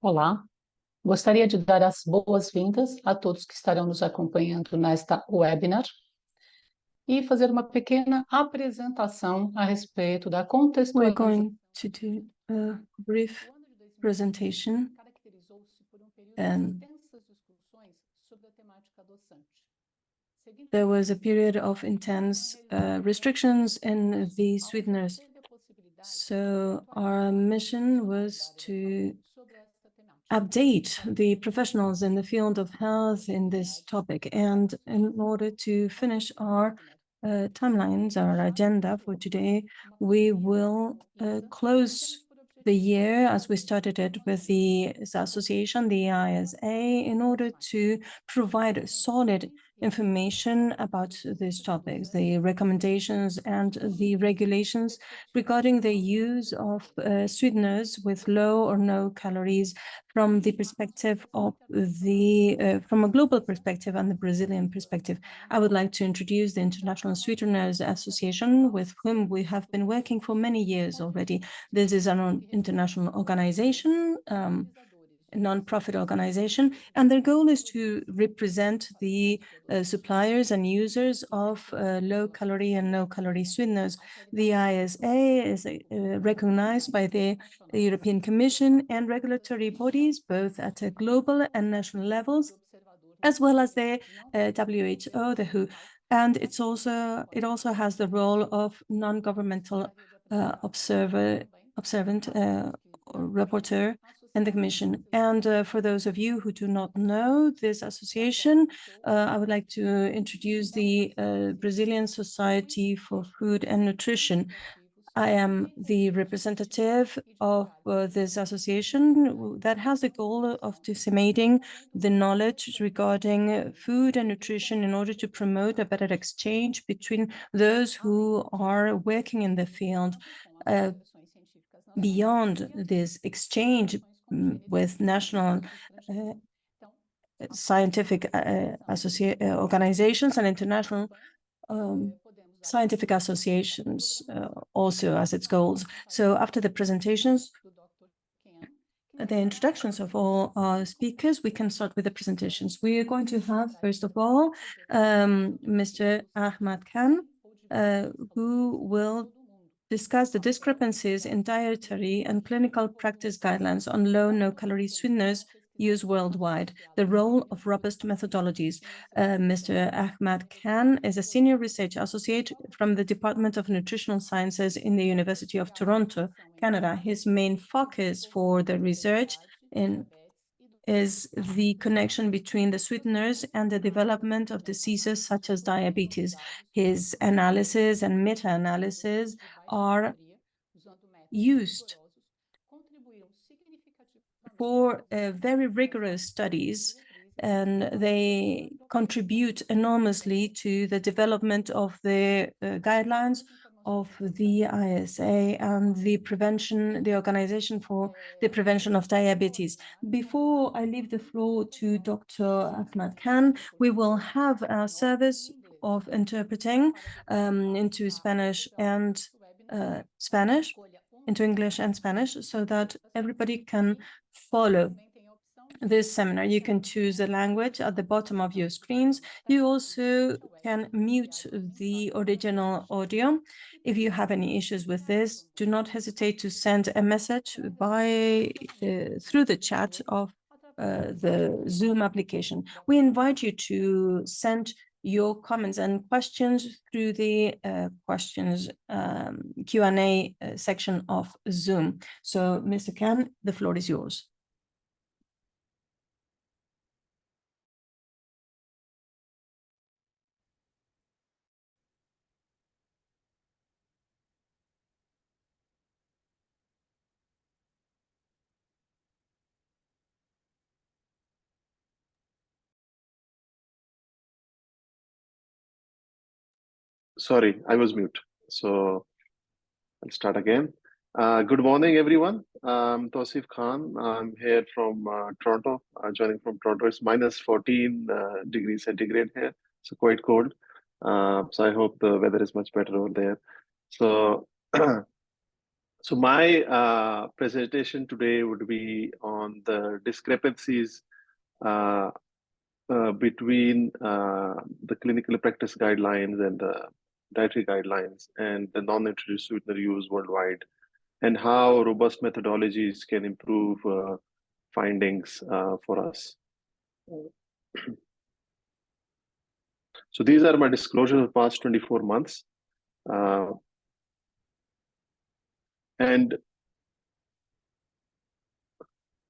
Olá, gostaria de dar as boas-vindas a todos que estarão nos acompanhando nesta webinar e fazer uma pequena apresentação a respeito da We're contextualização. going to do a brief presentation and there was a period of intense restrictions in the sweeteners. So our mission was to update the professionals in the field of health in this topic. And in order to finish our timelines, our agenda for today, we will close the year as we started it with the association, the ISA, in order to provide solid information about these topics, the recommendations and the regulations regarding the use of sweeteners with low or no calories from the perspective of from a global perspective and the Brazilian perspective. I would like to introduce the International Sweeteners Association, with whom we have been working for many years already. This is an international organization, a non-profit organization, and their goal is to represent the suppliers and users of low-calorie and no-calorie sweeteners. The ISA is recognized by the European Commission and regulatory bodies, both at a global and national levels, as well as the WHO, the WHO, and it also has the role of non-governmental observant or rapporteur in the Commission. And for those of you who do not know this association, I would like to introduce the Brazilian Society for Food and Nutrition. I am the representative of this association that has the goal of disseminating the knowledge regarding food and nutrition in order to promote a better exchange between those who are working in the field. Beyond this exchange with national scientific organizations and international scientific associations also as its goals. So after the presentations, the introductions of all our speakers, we can start with the presentations. We are going to have, first of all, Mr. Ahmad Khan, who will discuss the discrepancies in dietary and clinical practice guidelines on low, no-calorie sweeteners used worldwide, the role of robust methodologies. Mr. Ahmad Khan is a senior research associate from the Department of Nutritional Sciences in the University of Toronto, Canada. His main focus for the research is the connection between the sweeteners and the development of diseases such as diabetes. His analysis and meta-analysis are used for very rigorous studies, and they contribute enormously to the development of the guidelines of the ISA and the Organization for the Prevention of Diabetes. Before I leave the floor to Dr. Ahmad Khan, we will have a service of interpreting into Spanish and into English and Spanish, so that everybody can follow this seminar. You can choose the language at the bottom of your screens. You also can mute the original audio. If you have any issues with this, do not hesitate to send a message through the chat of the Zoom application. We invite you to send your comments and questions through the questions Q&A section of Zoom. So, Mr. Khan, the floor is yours. Sorry, I was mute. So I'll start again. Good morning, everyone. I'm Tausif Khan. I'm here from Toronto, joining from Toronto. It's minus 14 degrees centigrade here, so quite cold. So I hope the weather is much better over there. So, So my presentation today would be on the discrepancies between the clinical practice guidelines and the dietary guidelines and the non-introduced sweetener use worldwide, and how robust methodologies can improve findings for us. So these are my disclosures of the past 24 months. And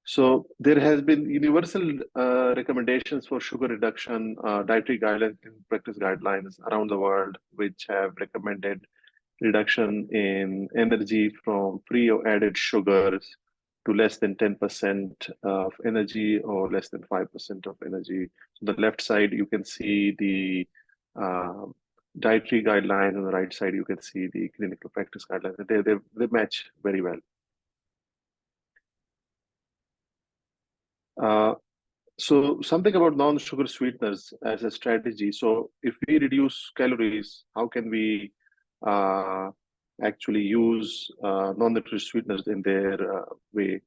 so there has been universal recommendations for sugar reduction, dietary guidelines and practice guidelines around the world, which have recommended reduction in energy from free or added sugars to less than 10% of energy or less than 5% of energy. So the left side, you can see the dietary guidelines. On the right side, you can see the clinical practice guidelines. They match very well. So something about non-sugar sweeteners as a strategy. So if we reduce calories, how can we actually use non-nutritious sweeteners in their way?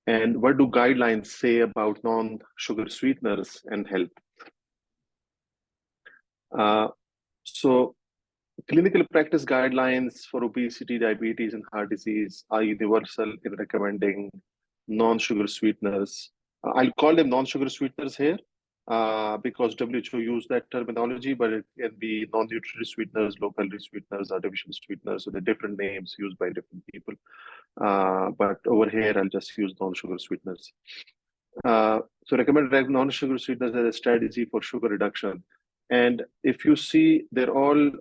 And what do guidelines say about non-sugar sweeteners and health? So clinical practice guidelines for obesity, diabetes, and heart disease are universal in recommending non-sugar sweeteners. I'll call them non-sugar sweeteners here because WHO used that terminology, but it can be non-nutritious sweeteners, low-calorie sweeteners, artificial sweeteners, so they're different names used by different people. But over here, I'll just use non-sugar sweeteners. So recommended non-sugar sweeteners as a strategy for sugar reduction. And if you see, they're all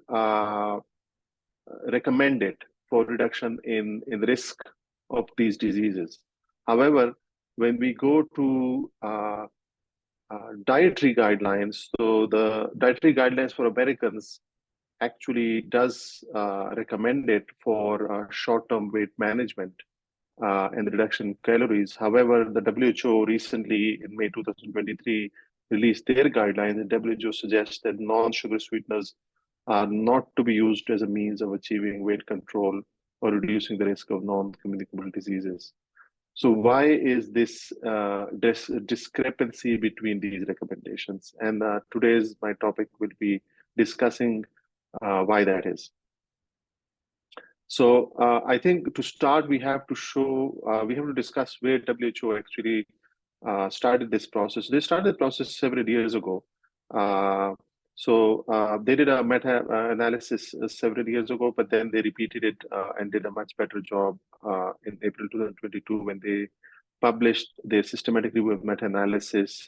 recommended for reduction in risk of these diseases. However, when we go to dietary guidelines, so the dietary guidelines for Americans actually does recommend it for short-term weight management and the reduction in calories. However, the WHO recently, in May 2023, released their guidelines, and WHO suggests that non-sugar sweeteners are not to be used as a means of achieving weight control or reducing the risk of non-communicable diseases. So why is this discrepancy between these recommendations? And today's my topic will be discussing why that is. So I think to start, we have to discuss where WHO actually started this process. They started the process several years ago. So they did a meta-analysis several years ago, but then they repeated it and did a much better job in April 2022 when they published their systematic review of meta-analysis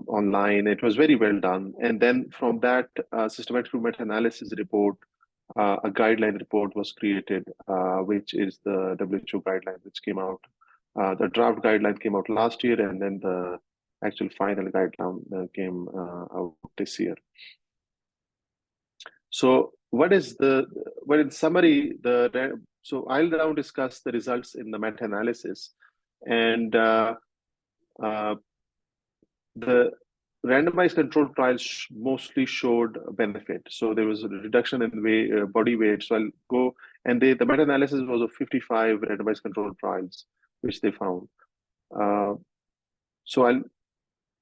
online. It was very well done. And then from that systematic review meta-analysis report, a guideline report was created, which is the WHO guideline, which came out. The draft guideline came out last year, and then the actual final guideline came out this year. So what is well, in summary, so I'll now discuss the results in the meta-analysis. And the randomized controlled trials mostly showed benefit. So there was a reduction in body weight. So I'll go, and the meta-analysis was of 55 randomized controlled trials, which they found.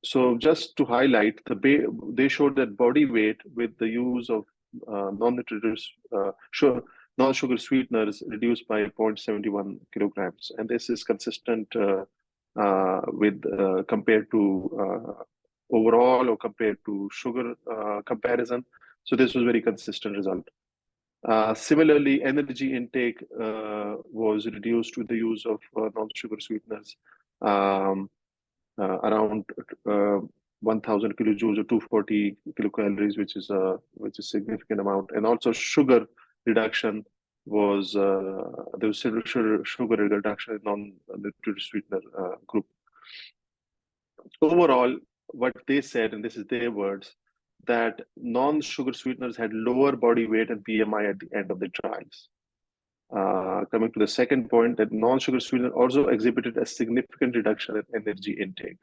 So just to highlight, they showed that body weight with the use of non-nutritious non-sugar sweeteners reduced by 0.71 kilograms, and this is consistent with compared to overall or compared to sugar comparison. So this was very consistent result. Similarly, energy intake was reduced with the use of non-sugar sweeteners. Around 1,000 kilojoules or 240 kilocalories, which is a significant amount. And also sugar reduction was there was sugar reduction in non-nutritious sweetener group. Overall, what they said, and this is their words, that non-sugar sweeteners had lower body weight and BMI at the end of the trials. Coming to the second point, that non-sugar sweeteners also exhibited a significant reduction in energy intake.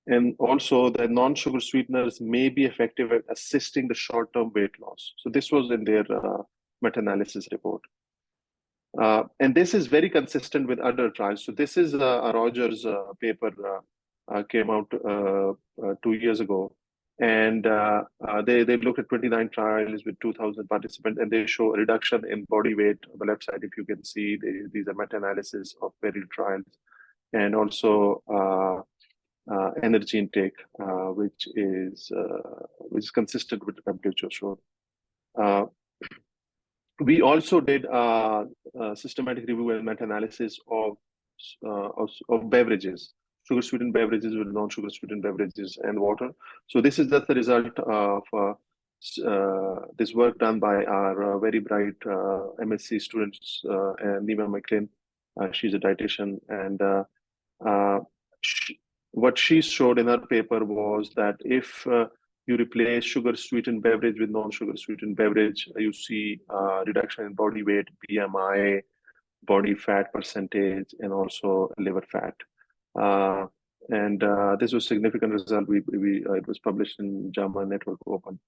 And also that non-sugar sweeteners may be effective at assisting the short-term weight loss. So this was in their meta-analysis report. And this is very consistent with other trials. So this is a Rogers paper came out 2 years ago. And they looked at 29 trials with 2,000 participants, and they show a reduction in body weight. On the left side, if you can see, these are meta-analysis of various trials, and also energy intake, which is consistent with WHO showed. We also did systematic review and meta-analysis of beverages, sugar-sweetened beverages with non-sugar sweetened beverages and water. So this is just the result of this work done by our very bright MSc students, Nima McLean. She's a dietitian, and what she showed in her paper was that if you replace sugar-sweetened beverage with non-sugar sweetened beverage, you see reduction in body weight, BMI, body fat percentage, and also liver fat. And this was a significant result. It was published in JAMA Network Open.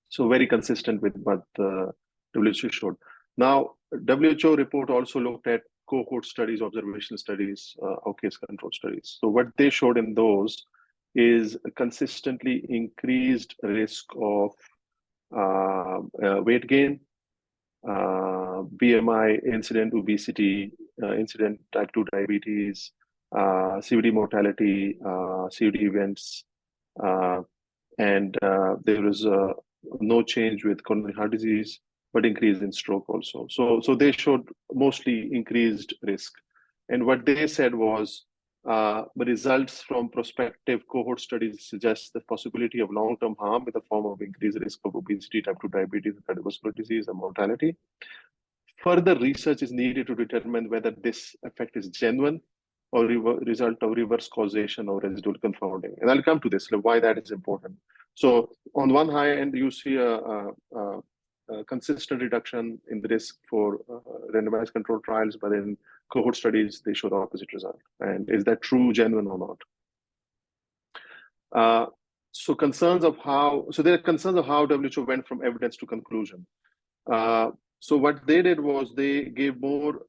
So very consistent with what the WHO showed. Now, WHO report also looked at cohort studies, observational studies, or case control studies. So what they showed in those is a consistently increased risk of weight gain, BMI, incident obesity, incident type 2 diabetes, CVD mortality, CVD events, and there was no change with coronary heart disease, but increase in stroke also. So they showed mostly increased risk. And what they said was the results from prospective cohort studies suggest the possibility of long-term harm in the form of increased risk of obesity, type 2 diabetes, cardiovascular disease, and mortality. Further research is needed to determine whether this effect is genuine or result of reverse causation or residual confounding. And I'll come to this, why that is important. So on one hand, you see a consistent reduction in the risk for randomized controlled trials, but in cohort studies, they show the opposite result. And is that true, genuine, or not? So there are concerns of how WHO went from evidence to conclusion. So what they did was they gave more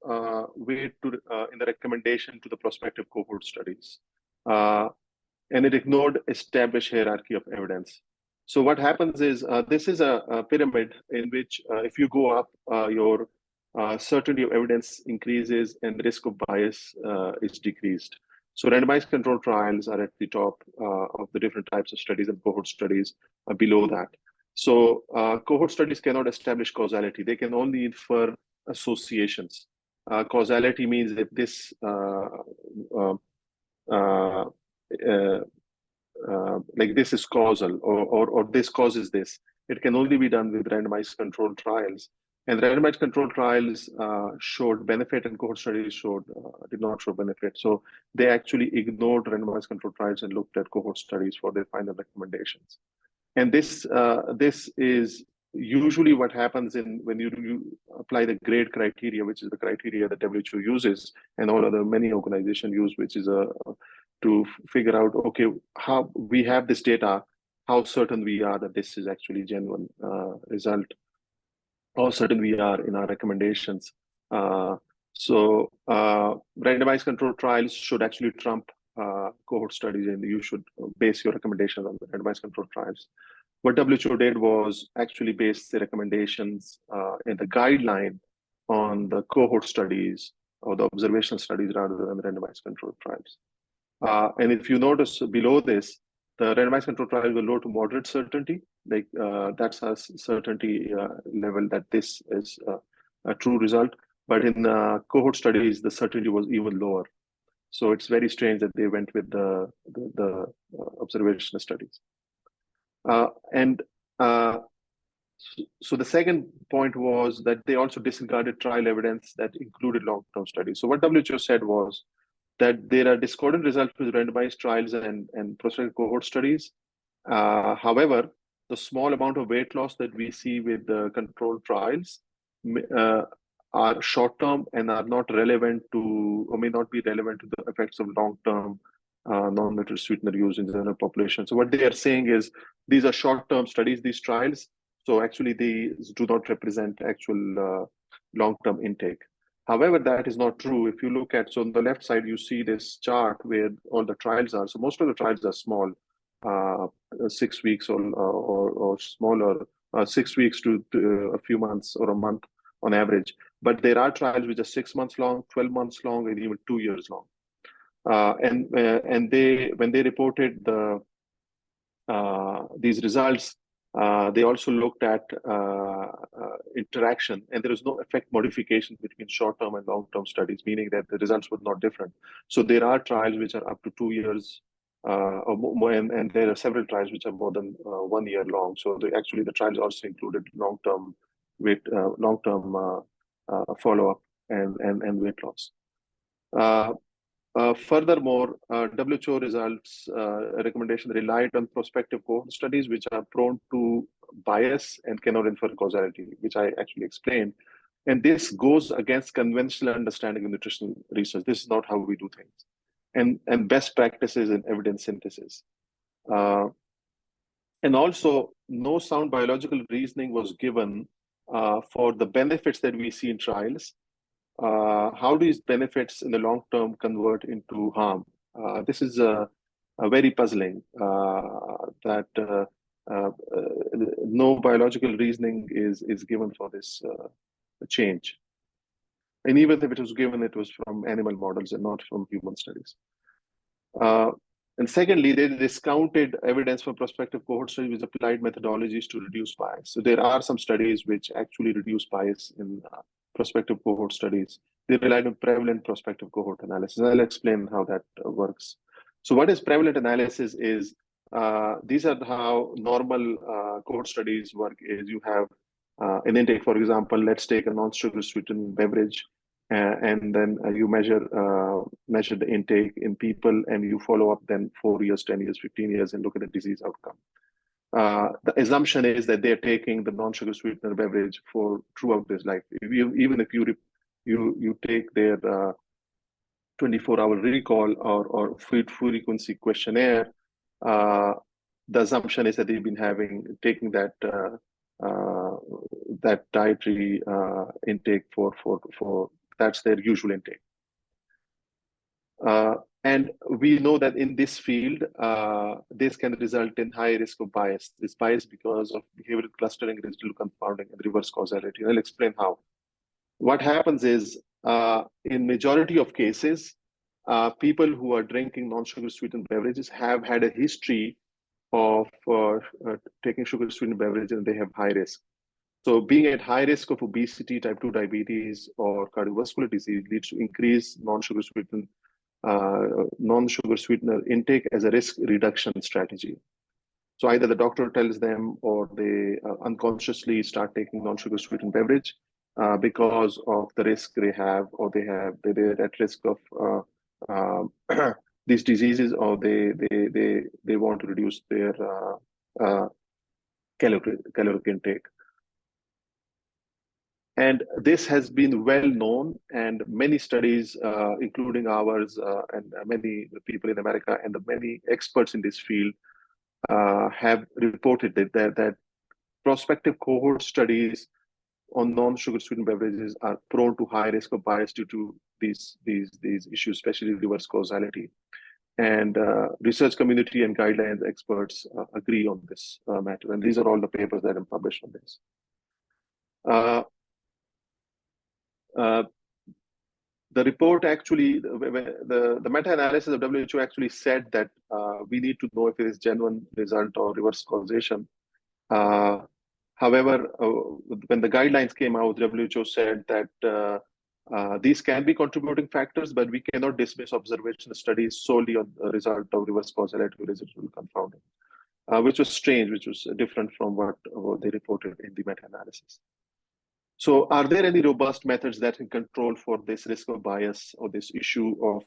weight to in the recommendation to the prospective cohort studies, and it ignored established hierarchy of evidence. So what happens is this is a pyramid in which if you go up, your certainty of evidence increases and the risk of bias is decreased. So randomized controlled trials are at the top of the different types of studies, and cohort studies are below that. So cohort studies cannot establish causality. They can only infer associations. Causality means if this like this is causal, or this causes this. It can only be done with randomized controlled trials. And randomized controlled trials showed benefit, and cohort studies did not show benefit. So they actually ignored randomized controlled trials and looked at cohort studies for their final recommendations. And this is usually what happens when you apply the grade criteria, which is the criteria that WHO uses and all other many organizations use, which is to figure out, okay, how we have this data, how certain we are that this is actually genuine result, how certain we are in our recommendations. So randomized controlled trials should actually trump cohort studies, and you should base your recommendations on the randomized controlled trials. What WHO did was actually base the recommendations in the guideline on the cohort studies or the observational studies rather than the randomized controlled trials. And if you notice below this, the randomized controlled trials were low to moderate certainty. Like that's a certainty level that this is a true result. But in cohort studies, the certainty was even lower. So it's very strange that they went with the observational studies. So the second point was that they also disregarded trial evidence that included long-term studies. So what WHO said was that there are discordant results with randomized trials and prospective cohort studies. However, the small amount of weight loss that we see with the controlled trials are short-term and are not relevant to, or may not be relevant to the effects of long-term non-nutritive sweetener use in the general population. So what they are saying is these are short-term studies, these trials. So actually, these do not represent actual long-term intake. However, that is not true. If you look at, so on the left side, you see this chart where all the trials are. So most of the trials are small, 6 weeks or smaller, 6 weeks to a few months or a month on average. But there are trials which are 6 months long, 12 months long, and even 2 years long. And when they reported these results, they also looked at interaction, and there is no effect modification between short-term and long-term studies, meaning that the results were not different. So there are trials which are up to 2 years, or more, and there are several trials which are more than 1 year long. So actually, the trials also included long-term follow-up and weight loss. Furthermore, WHO results recommendation relied on prospective cohort studies, which are prone to bias and cannot infer causality, which I actually explained. And this goes against conventional understanding of nutritional research. This is not how we do things. And best practices in evidence synthesis. And also, no sound biological reasoning was given for the benefits that we see in trials. How do these benefits in the long term convert into harm? This is very puzzling, that no biological reasoning is given for this change. And even if it was given, it was from animal models and not from human studies. And secondly, they discounted evidence from prospective cohort studies with applied methodologies to reduce bias. So there are some studies which actually reduce bias in prospective cohort studies. They relied on prevalent prospective cohort analysis. I'll explain how that works. So what is prevalent analysis is, these are how normal cohort studies work. Is you have an intake, for example, let's take a non-sugar sweetened beverage, and then you measure the intake in people, and you follow up then 4 years, 10 years, 15 years, and look at the disease outcome. The assumption is that they're taking the non-sugar sweetener beverage for throughout this life. Even if you take their 24-hour recall or food frequency questionnaire, the assumption is that they've been taking that dietary intake for that's their usual intake. And we know that in this field, this can result in high risk of bias. This bias because of behavioral clustering, residual confounding, and reverse causality. I'll explain how. What happens is, in majority of cases, people who are drinking non-sugar sweetened beverages have had a history of taking sugar sweetened beverages, and they have high risk. So being at high risk of obesity, type 2 diabetes, or cardiovascular disease leads to increased non-sugar sweetener intake as a risk reduction strategy. So either the doctor tells them, or they unconsciously start taking non-sugar sweetened beverage because of the risk they have, or they're at risk of these diseases, or they want to reduce their caloric intake. And this has been well known, and many studies, including ours and many people in America and many experts in this field, have reported that prospective cohort studies on non-sugar sweetened beverages are prone to high risk of bias due to these issues, especially reverse causality. And research community and guidelines experts agree on this matter. And these are all the papers that have published on this. The report actually, the meta-analysis of WHO actually said that we need to know if it is genuine result or reverse causation. However, when the guidelines came out, WHO said that these can be contributing factors, but we cannot dismiss observational studies solely on the result of reverse causality or residual confounding, which was strange, which was different from what they reported in the meta-analysis. So are there any robust methods that can control for this risk of bias or this issue of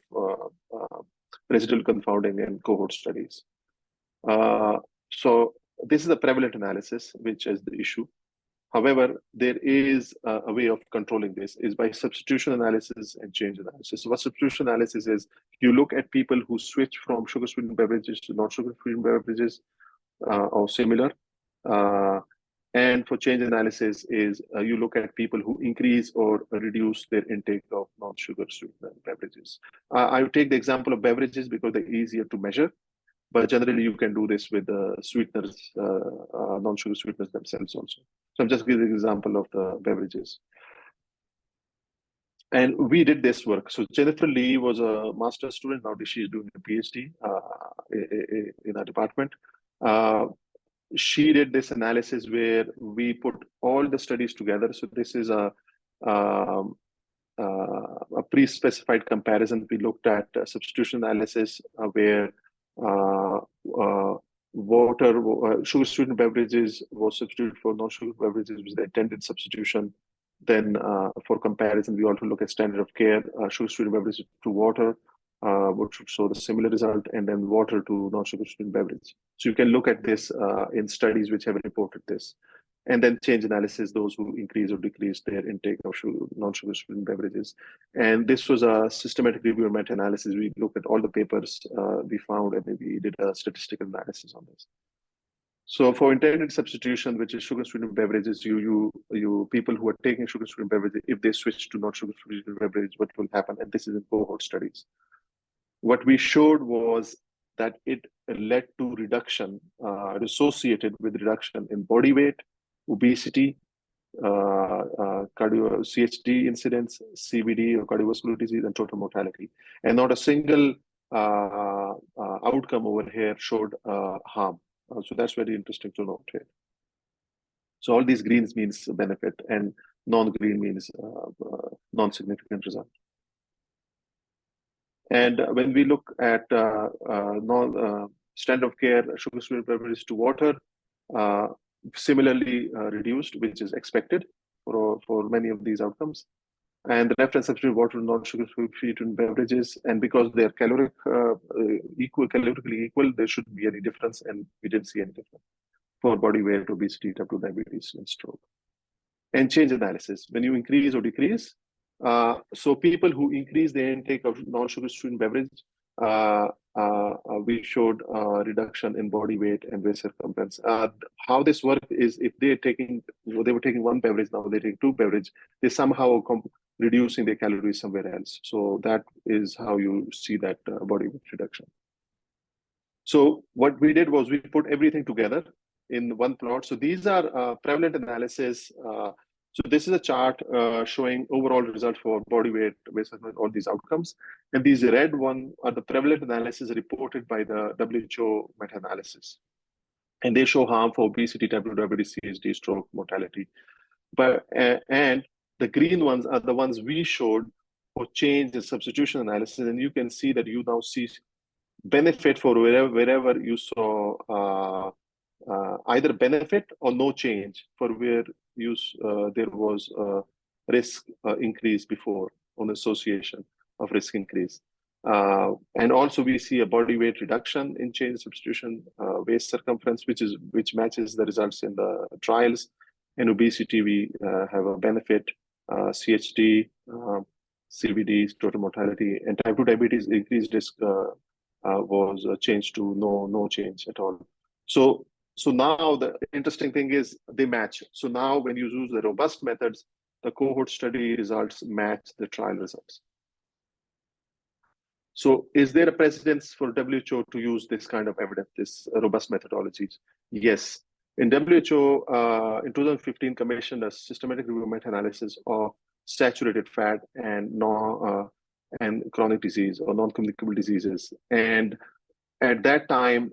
residual confounding in cohort studies? So this is a prevalent analysis, which is the issue. However, there is a way of controlling this is by substitution analysis and change analysis. So what substitution analysis is, you look at people who switch from sugar sweetened beverages to non-sugar sweetened beverages or similar. And for change analysis is you look at people who increase or reduce their intake of non-sugar sweetened beverages. I would take the example of beverages because they're easier to measure, but generally you can do this with sweeteners, non-sugar sweeteners themselves also. So I'm just giving an example of the beverages. And we did this work. So Jennifer Lee was a master's student. Now she's doing a PhD in our department. She did this analysis where we put all the studies together. So this is a pre-specified comparison. We looked at substitution analysis where sugar sweetened beverages was substituted for non-sugar beverages with the intended substitution. Then for comparison, we also look at standard of care, sugar sweetened beverages to water, which should show the similar result, and then water to non-sugar sweetened beverage. So you can look at this in studies which have reported this. And then change analysis, those who increase or decrease their intake of non-sugar sweetened beverages. And this was a systematic review and meta-analysis. We looked at all the papers we found, and we did a statistical analysis on this. So for intended substitution, which is sugar sweetened beverages, you people who are taking sugar sweetened beverages, if they switch to non-sugar sweetened beverages, what will happen? And this is in cohort studies. What we showed was that it led to reduction, associated with reduction in body weight, obesity, cardio CHD incidence, CVD or cardiovascular disease, and total mortality. And not a single outcome over here showed harm. So that's very interesting to note here. So all these greens means benefit, and non-green means non-significant result. And when we look at standard of care sugar sweetened beverages to water, similarly reduced, which is expected for many of these outcomes. And the reference substitute water non-sugar sweetened beverages, and because they're calorically equal, there shouldn't be any difference, and we didn't see any difference for body weight, obesity, type 2 diabetes, and stroke. And change analysis, when you increase or decrease, so people who increase their intake of non-sugar sweetened beverage, we showed reduction in body weight and waist circumference. How this works is if they were taking one beverage, now they take two beverages, they somehow reducing their calories somewhere else. So that is how you see that body weight reduction. So what we did was we put everything together in one plot. So these are prevalent analysis. So this is a chart showing overall result for body weight, waist circumference, all these outcomes. And these red one are the prevalent analysis reported by the WHO meta-analysis. And they show harm for obesity, type 2 diabetes, CHD, stroke, mortality. But and the green ones are the ones we showed for change in substitution analysis. And you can see that you now see benefit for wherever you saw either benefit or no change for where there was risk increase before on association of risk increase. And also we see a body weight reduction in change substitution, waist circumference, which matches the results in the trials. In obesity, we have a benefit, CHD, CVD, total mortality, and type 2 diabetes increased risk was changed to no change at all. So now the interesting thing is they match. So now when you use the robust methods, the cohort study results match the trial results. So is there a precedence for WHO to use this kind of evidence, this robust methodologies? Yes. In WHO, in 2015, commissioned a systematic review meta-analysis of saturated fat and chronic disease or non-communicable diseases. And at that time,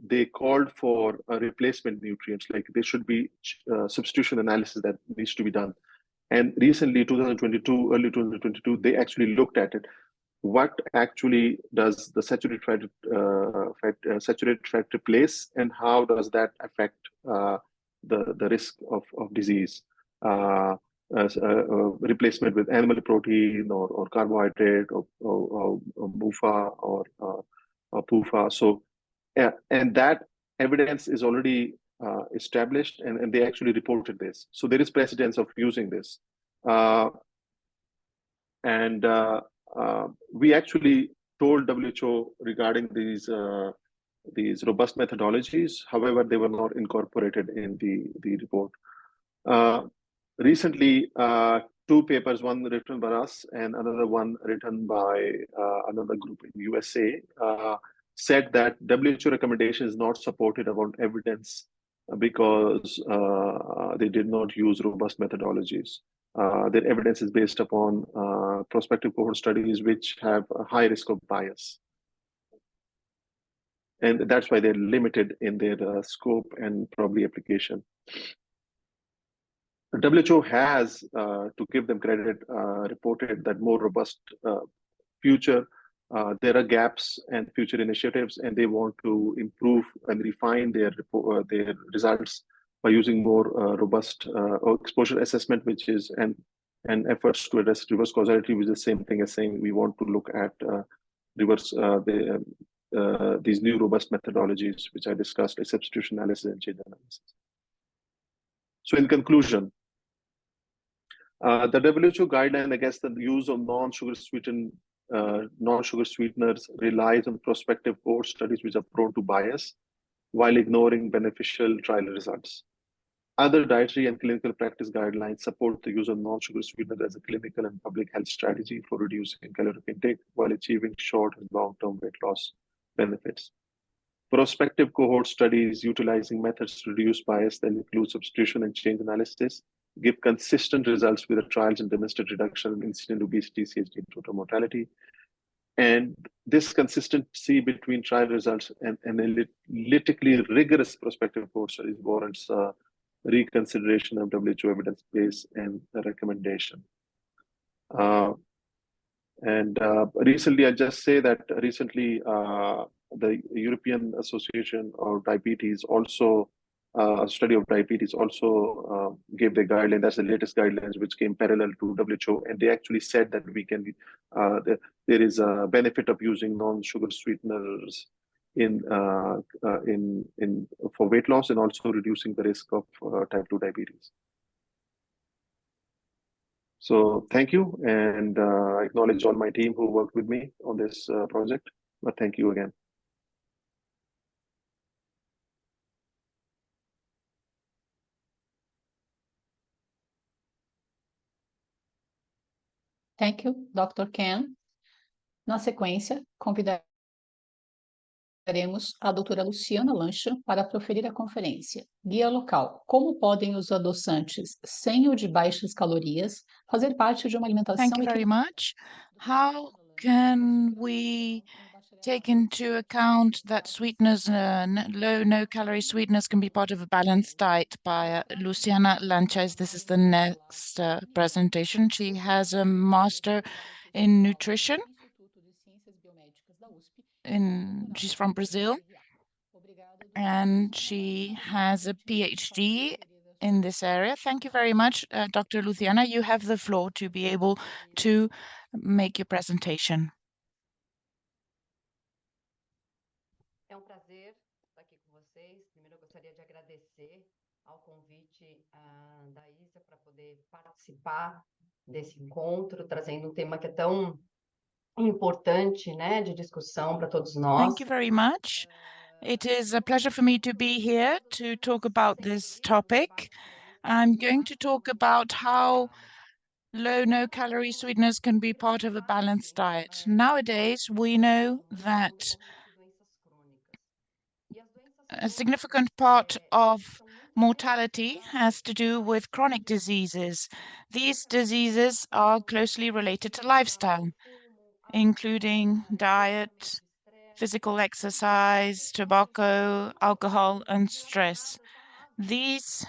they called for replacement nutrients, like there should be substitution analysis that needs to be done. And recently, 2022, early 2022, they actually looked at it. What actually does the saturated fat replace, and how does that affect the risk of disease? Replacement with animal protein or carbohydrate or MUFA or PUFA. So, and that evidence is already established, and they actually reported this. So there is precedence of using this. We actually told WHO regarding these these robust methodologies. However, they were not incorporated in the report. Recently, two papers, one written by us and another one written by another group in USA, said that WHO recommendation is not supported about evidence because they did not use robust methodologies. Their evidence is based upon prospective cohort studies which have a high risk of bias. And that's why they're limited in their scope and probably application. WHO has, to give them credit, reported that more robust future, there are gaps and future initiatives, and they want to improve and refine their results by using more robust exposure assessment, which is and efforts to address reverse causality, which is the same thing as saying we want to look at these new robust methodologies, which I discussed, like substitution analysis and change analysis. So in conclusion, the WHO guideline against the use of non-sugar sweeteners relies on prospective cohort studies which are prone to bias while ignoring beneficial trial results. Other dietary and clinical practice guidelines support the use of non-sugar sweeteners as a clinical and public health strategy for reducing caloric intake while achieving short and long-term weight loss benefits. Prospective cohort studies utilizing methods to reduce bias that include substitution and change analysis give consistent results with the trials and demonstrate reduction in incident obesity, CHD, and total mortality. And this consistency between trial results and analytically rigorous prospective cohort studies warrants reconsideration of WHO evidence base and the recommendation. Recently, I just say that recently the European Association of Diabetes also, a study of diabetes also gave the guideline. That's the latest guidelines which came parallel to WHO, and they actually said that we can, there is a benefit of using non-sugar sweeteners for weight loss and also reducing the risk of type 2 diabetes. So thank you, and I acknowledge all my team who worked with me on this project, but thank you again. Thank you, Dr. Ken. Na sequência, convidaremos a doutora Luciana Lancha para proferir a conferência. Guia local. Como podem os adoçantes sem ou de baixas calorias fazer parte de uma alimentação Thank you very much. How can we take into account that sweeteners, no-calorie sweeteners can be part of a balanced diet by Luciana Lanches. This is the next presentation. She has a master in nutrition. She's from Brazil, and she has a PhD in this area. Thank you very much, Dr. Luciana. You have the floor to be able to make your presentation. É prazer estar aqui com vocês. Primeiro, eu gostaria de agradecer ao convite da ISA para poder participar desse encontro, trazendo tema que é tão importante, né, de discussão para todos nós. Thank you very much. It is a pleasure for me to be here to talk about this topic. I'm going to talk about how no-calorie sweeteners can be part of a balanced diet. Nowadays, we know that a significant part of mortality has to do with chronic diseases. These diseases are closely related to lifestyle, including diet, physical exercise, tobacco, alcohol, and stress. These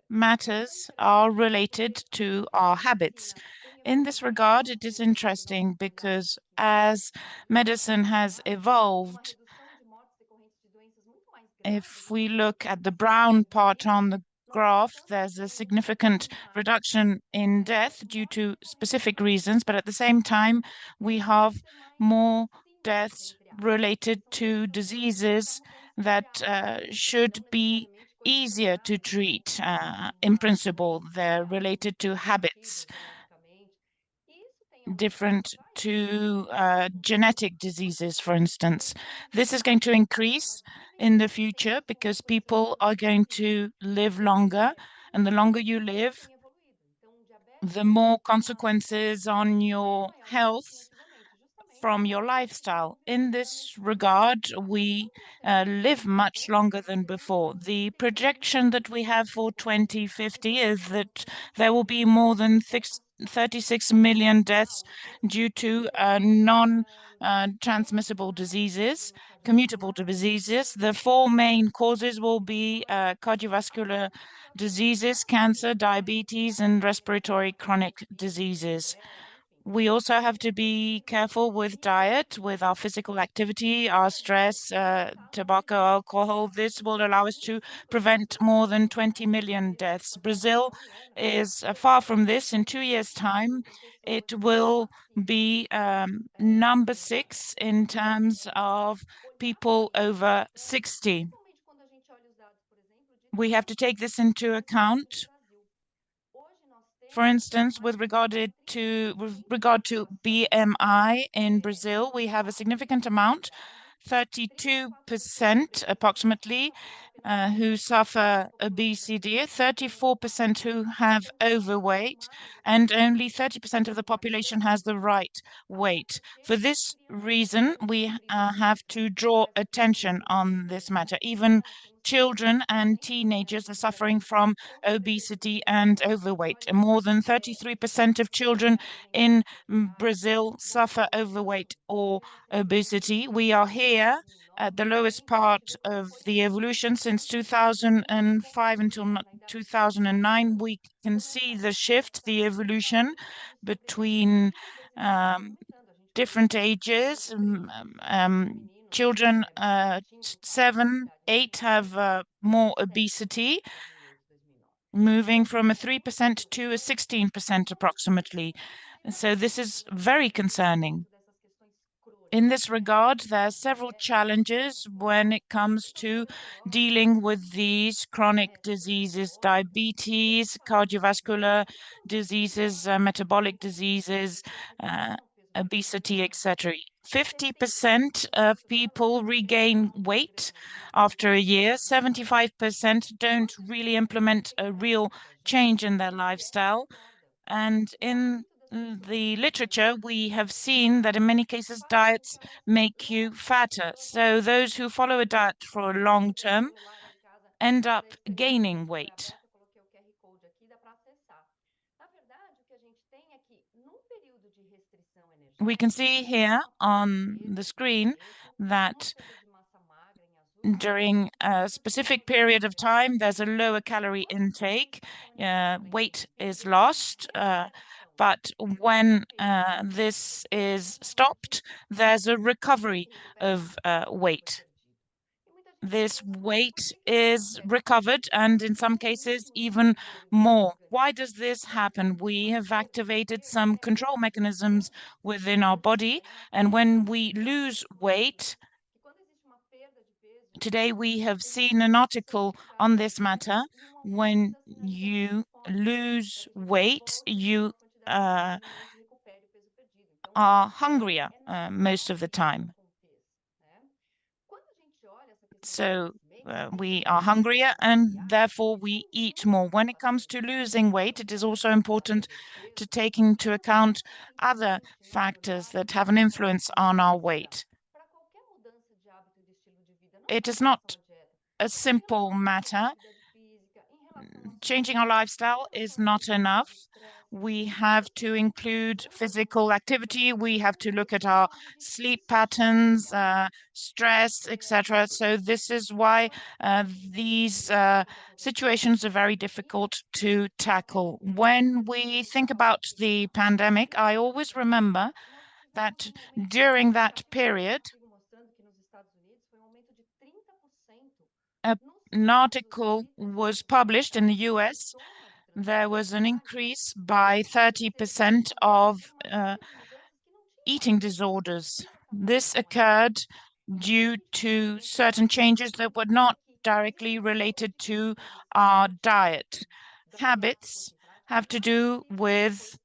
matters are related to our habits. In this regard, it is interesting because as medicine has evolved, if we look at the brown part on the graph, there's a significant reduction in death due to specific reasons, but at the same time, we have more deaths related to diseases that should be easier to treat. In principle, they're related to habits. different to genetic diseases, for instance. This is going to increase in the future because people are going to live longer, and the longer you live, the more consequences on your health from your lifestyle. In this regard, we live much longer than before. The projection that we have for 2050 is that there will be more than 36 million deaths due to non-transmissible diseases, commutable diseases. The four main causes will be cardiovascular diseases, cancer, diabetes, and respiratory chronic diseases. We also have to be careful with diet, with our physical activity, our stress, tobacco, alcohol. This will allow us to prevent more than 20 million deaths. Brazil is far from this. In 2 years' time, it will be number 6 in terms of people over 60. We have to take this into account. For instance, with regard to BMI in Brazil, we have a significant amount, 32% approximately, who suffer obesity, 34% who have overweight, and only 30% of the population has the right weight. For this reason, we have to draw attention on this matter. Even children and teenagers are suffering from obesity and overweight. More than 33% of children in Brazil suffer overweight or obesity. We are here at the lowest part of the evolution since 2005 until 2009. We can see the shift, the evolution between different ages. Children 7, 8 have more obesity, moving from a 3% to a 16% approximately. So this is very concerning. In this regard, there are several challenges when it comes to dealing with these chronic diseases, diabetes, cardiovascular diseases, metabolic diseases, obesity, etc. 50% of people regain weight after a year. 75% don't really implement a real change in their lifestyle. And in the literature, we have seen that in many cases, diets make you fatter. So those who follow a diet for a long term end up gaining weight. We can see here on the screen that during a specific period of time, there's a lower calorie intake, weight is lost, but when this is stopped, there's a recovery of weight. This weight is recovered, and in some cases, even more. Why does this happen? We have activated some control mechanisms within our body, and when we lose weight, today we have seen an article on this matter. When you lose weight, you are hungrier most of the time. So we are hungrier and therefore we eat more. When it comes to losing weight, it is also important to take into account other factors that have an influence on our weight. It is not a simple matter. Changing our lifestyle is not enough. We have to include physical activity. We have to look at our sleep patterns, stress, etc. So this is why these situations are very difficult to tackle. When we think about the pandemic, I always remember that during that period, an article was published in the US. There was an increase by 30% of eating disorders. This occurred due to certain changes that were not directly related to our diet. Habits have to do with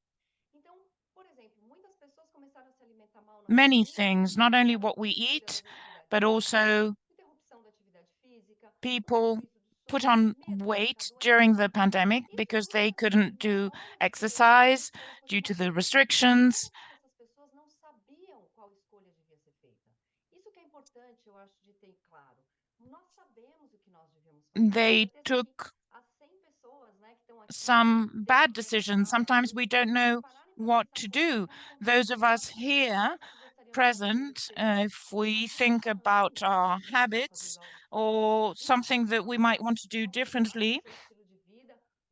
many things, not only what we eat, but also people put on weight during the pandemic because they couldn't do exercise due to the restrictions. They took some bad decisions. Sometimes we don't know what to do. Those of us here present, if we think about our habits or something that we might want to do differently,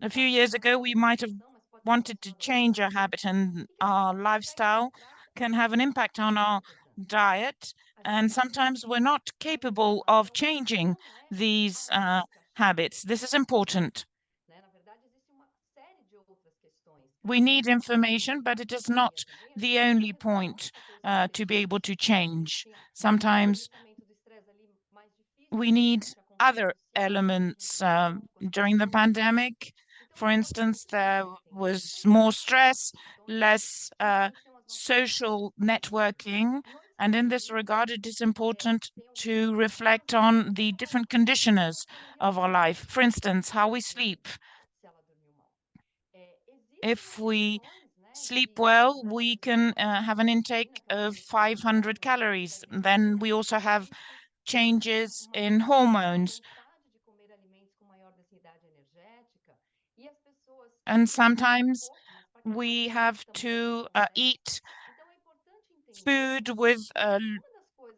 a few years ago we might have wanted to change our habit, and our lifestyle can have an impact on our diet, and sometimes we're not capable of changing these habits. This is important. We need information, but it is not the only point to be able to change. Sometimes we need other elements. During the pandemic, for instance, there was more stress, less social networking, and in this regard, it is important to reflect on the different conditioners of our life. For instance, how we sleep. If we sleep well, we can have an intake of 500 calories. Then we also have changes in hormones. And sometimes we have to eat food with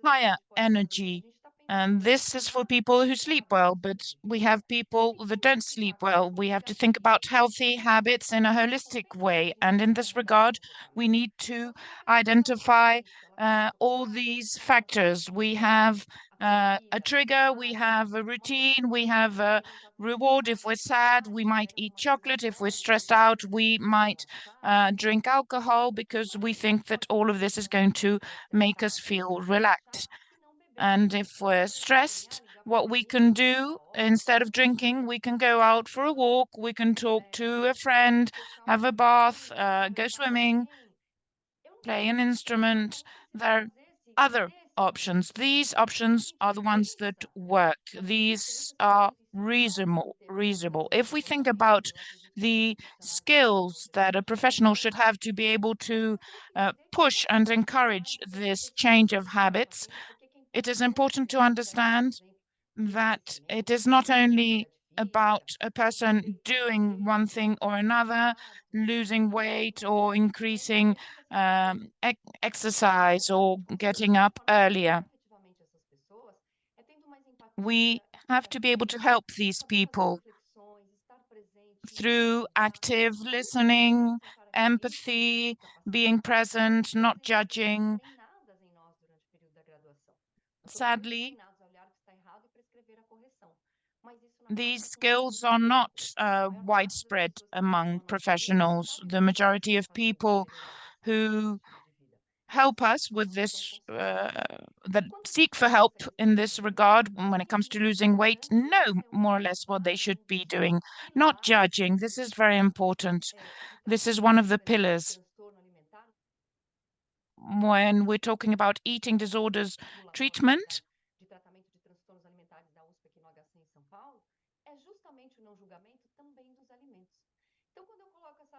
higher energy. And this is for people who sleep well, but we have people that don't sleep well. We have to think about healthy habits in a holistic way. And in this regard, we need to identify all these factors. We have a trigger, we have a routine, we have a reward. If we're sad, we might eat chocolate. If we're stressed out, we might drink alcohol because we think that all of this is going to make us feel relaxed. And if we're stressed, what we can do instead of drinking, we can go out for a walk, we can talk to a friend, have a bath, go swimming, play an instrument. There are other options. These options are the ones that work. These are reasonable. If we think about the skills that a professional should have to be able to push and encourage this change of habits, it is important to understand that it is not only about a person doing one thing or another, losing weight or increasing exercise or getting up earlier. We have to be able to help these people through active listening, empathy, being present, not judging. Sadly, these skills are not widespread among professionals. The majority of people who help us with this, that seek for help in this regard when it comes to losing weight, know more or less what they should be doing, not judging. This is very important. This is one of the pillars when we're talking about eating disorders treatment.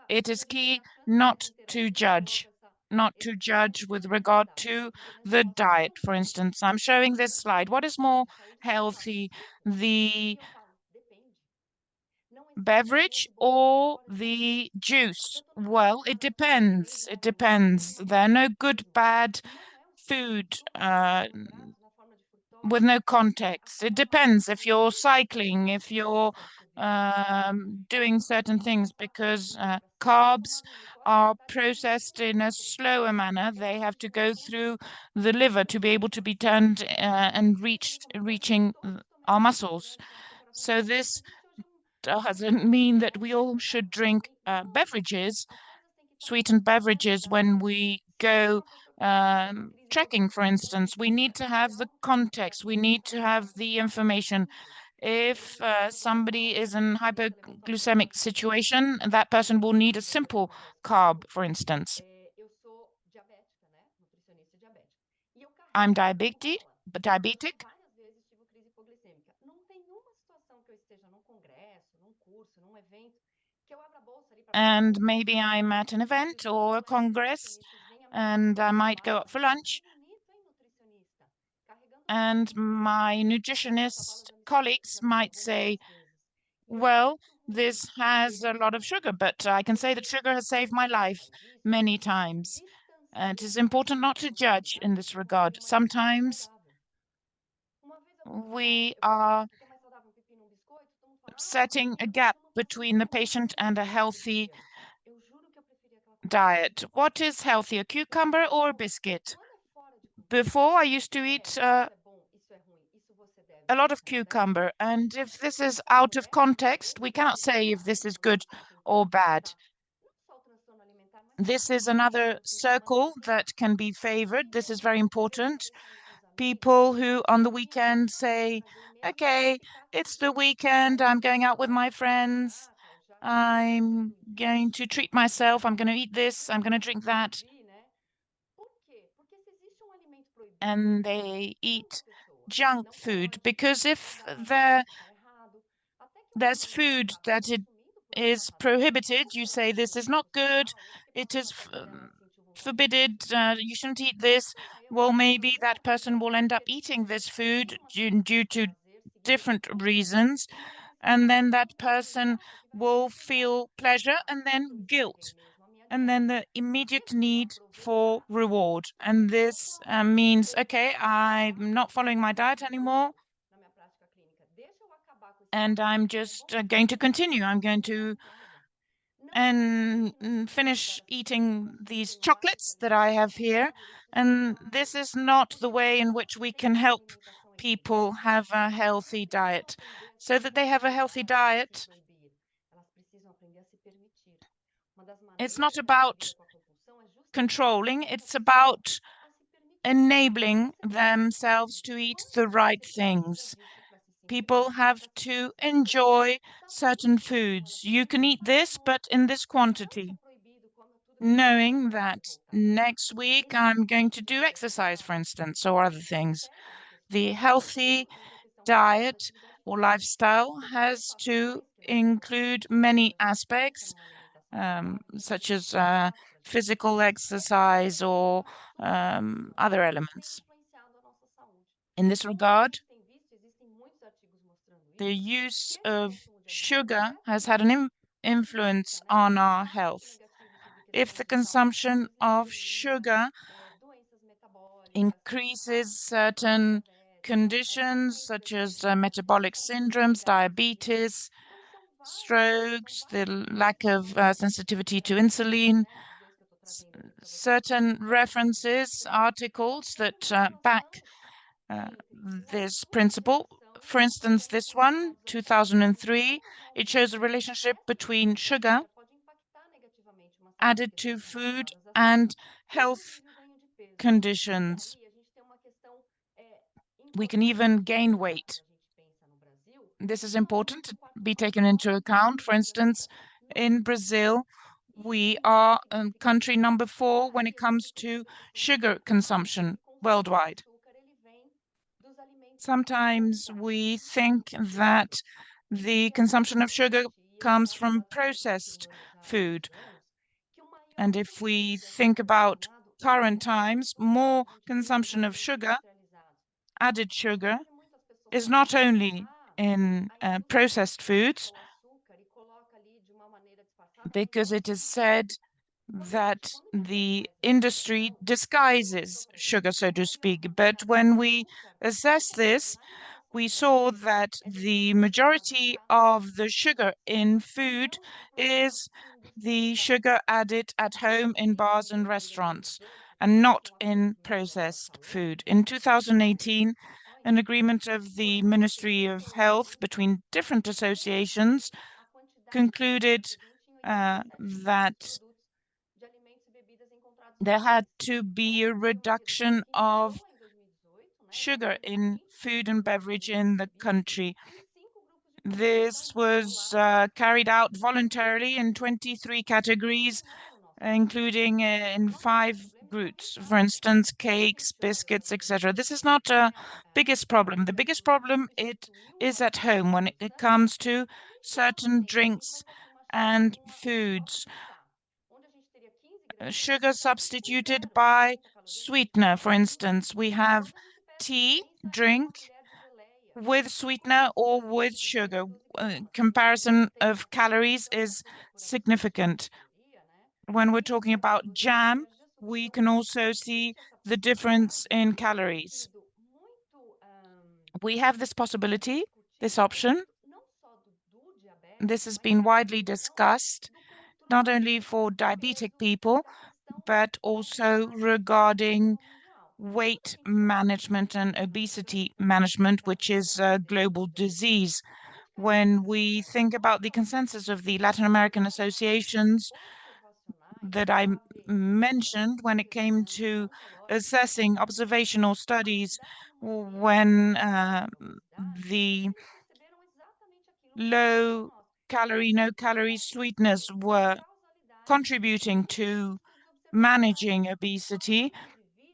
It is key not to judge with regard to the diet. For instance, I'm showing this slide. What is more healthy, the beverage or the juice? Well, it depends. It depends. There are no good, bad food with no context. It depends if you're cycling, if you're doing certain things, because carbs are processed in a slower manner. They have to go through the liver to be able to be turned and reaching our muscles. So this doesn't mean that we all should drink beverages, sweetened beverages, when we go trekking, for instance. We need to have the context. We need to have the information. If somebody is in hypoglycemic situation, that person will need a simple carb, for instance. I'm diabetic, Várias vezes tive crise hipoglicêmica. Não tem uma situação que eu esteja num congresso, num curso, num evento, que eu abra a bolsa ali para and maybe I'm at an event or a congress, and I might go out for lunch, and my nutritionist colleagues might say, well, this has a lot of sugar, but I can say that sugar has saved my life many times. It is important not to judge in this regard. Sometimes we are setting a gap between the patient and a healthy diet. What is healthy, a cucumber or a biscuit? Before, I used to eat a lot of cucumber, and if this is out of context, we cannot say if this is good or bad. This is another circle that can be favored. This is very important. People who on the weekend say, okay, it's the weekend, I'm going out with my friends, I'm going to treat myself, I'm going to eat this, I'm going to drink that. And they eat junk food because if there's food that it is prohibited, you say this is not good, it is forbidden, you shouldn't eat this. Well, maybe that person will end up eating this food due to different reasons, and then that person will feel pleasure and then guilt, and then the immediate need for reward. And this means, okay, I'm not following my diet anymore, and I'm just going to continue. I'm going to finish eating these chocolates that I have here. And this is not the way in which we can help people have a healthy diet. So that they have a healthy diet, it's not about controlling, it's about enabling themselves to eat the right things. People have to enjoy certain foods. You can eat this, but in this quantity, knowing that next week I'm going to do exercise, for instance, or other things. The healthy diet or lifestyle has to include many aspects, such as physical exercise or other elements. In this regard, the use of sugar has had an influence on our health. If the consumption of sugar increases certain conditions such as metabolic syndromes, diabetes, strokes, the lack of sensitivity to insulin, certain references, articles that back this principle. For instance, this one, 2003, it shows a relationship between sugar added to food and health conditions. We can even gain weight. This is important to be taken into account. For instance, in Brazil, we are country number 4 when it comes to sugar consumption worldwide. Sometimes we think that the consumption of sugar comes from processed food. And if we think about current times, more consumption of sugar, added sugar, is not only in processed foods, because it is said that the industry disguises sugar, so to speak. But when we assess this, we saw that the majority of the sugar in food is the sugar added at home in bars and restaurants, and not in processed food. In 2018, an agreement of the Ministry of Health between different associations concluded that there had to be a reduction of sugar in food and beverage in the country. This was carried out voluntarily in 23 categories, including in 5 goods, for instance, cakes, biscuits, etc. This is not a biggest problem. The biggest problem it is at home when it comes to certain drinks and foods. Sugar substituted by sweetener, for instance. We have tea, drink with sweetener or with sugar. Comparison of calories is significant. When we're talking about jam, we can also see the difference in calories. We have this possibility, this option. This has been widely discussed, not only for diabetic people, but also regarding weight management and obesity management, which is a global disease. When we think about the consensus of the Latin American associations that I mentioned when it came to assessing observational studies, when the low calorie, no calorie sweeteners were contributing to managing obesity,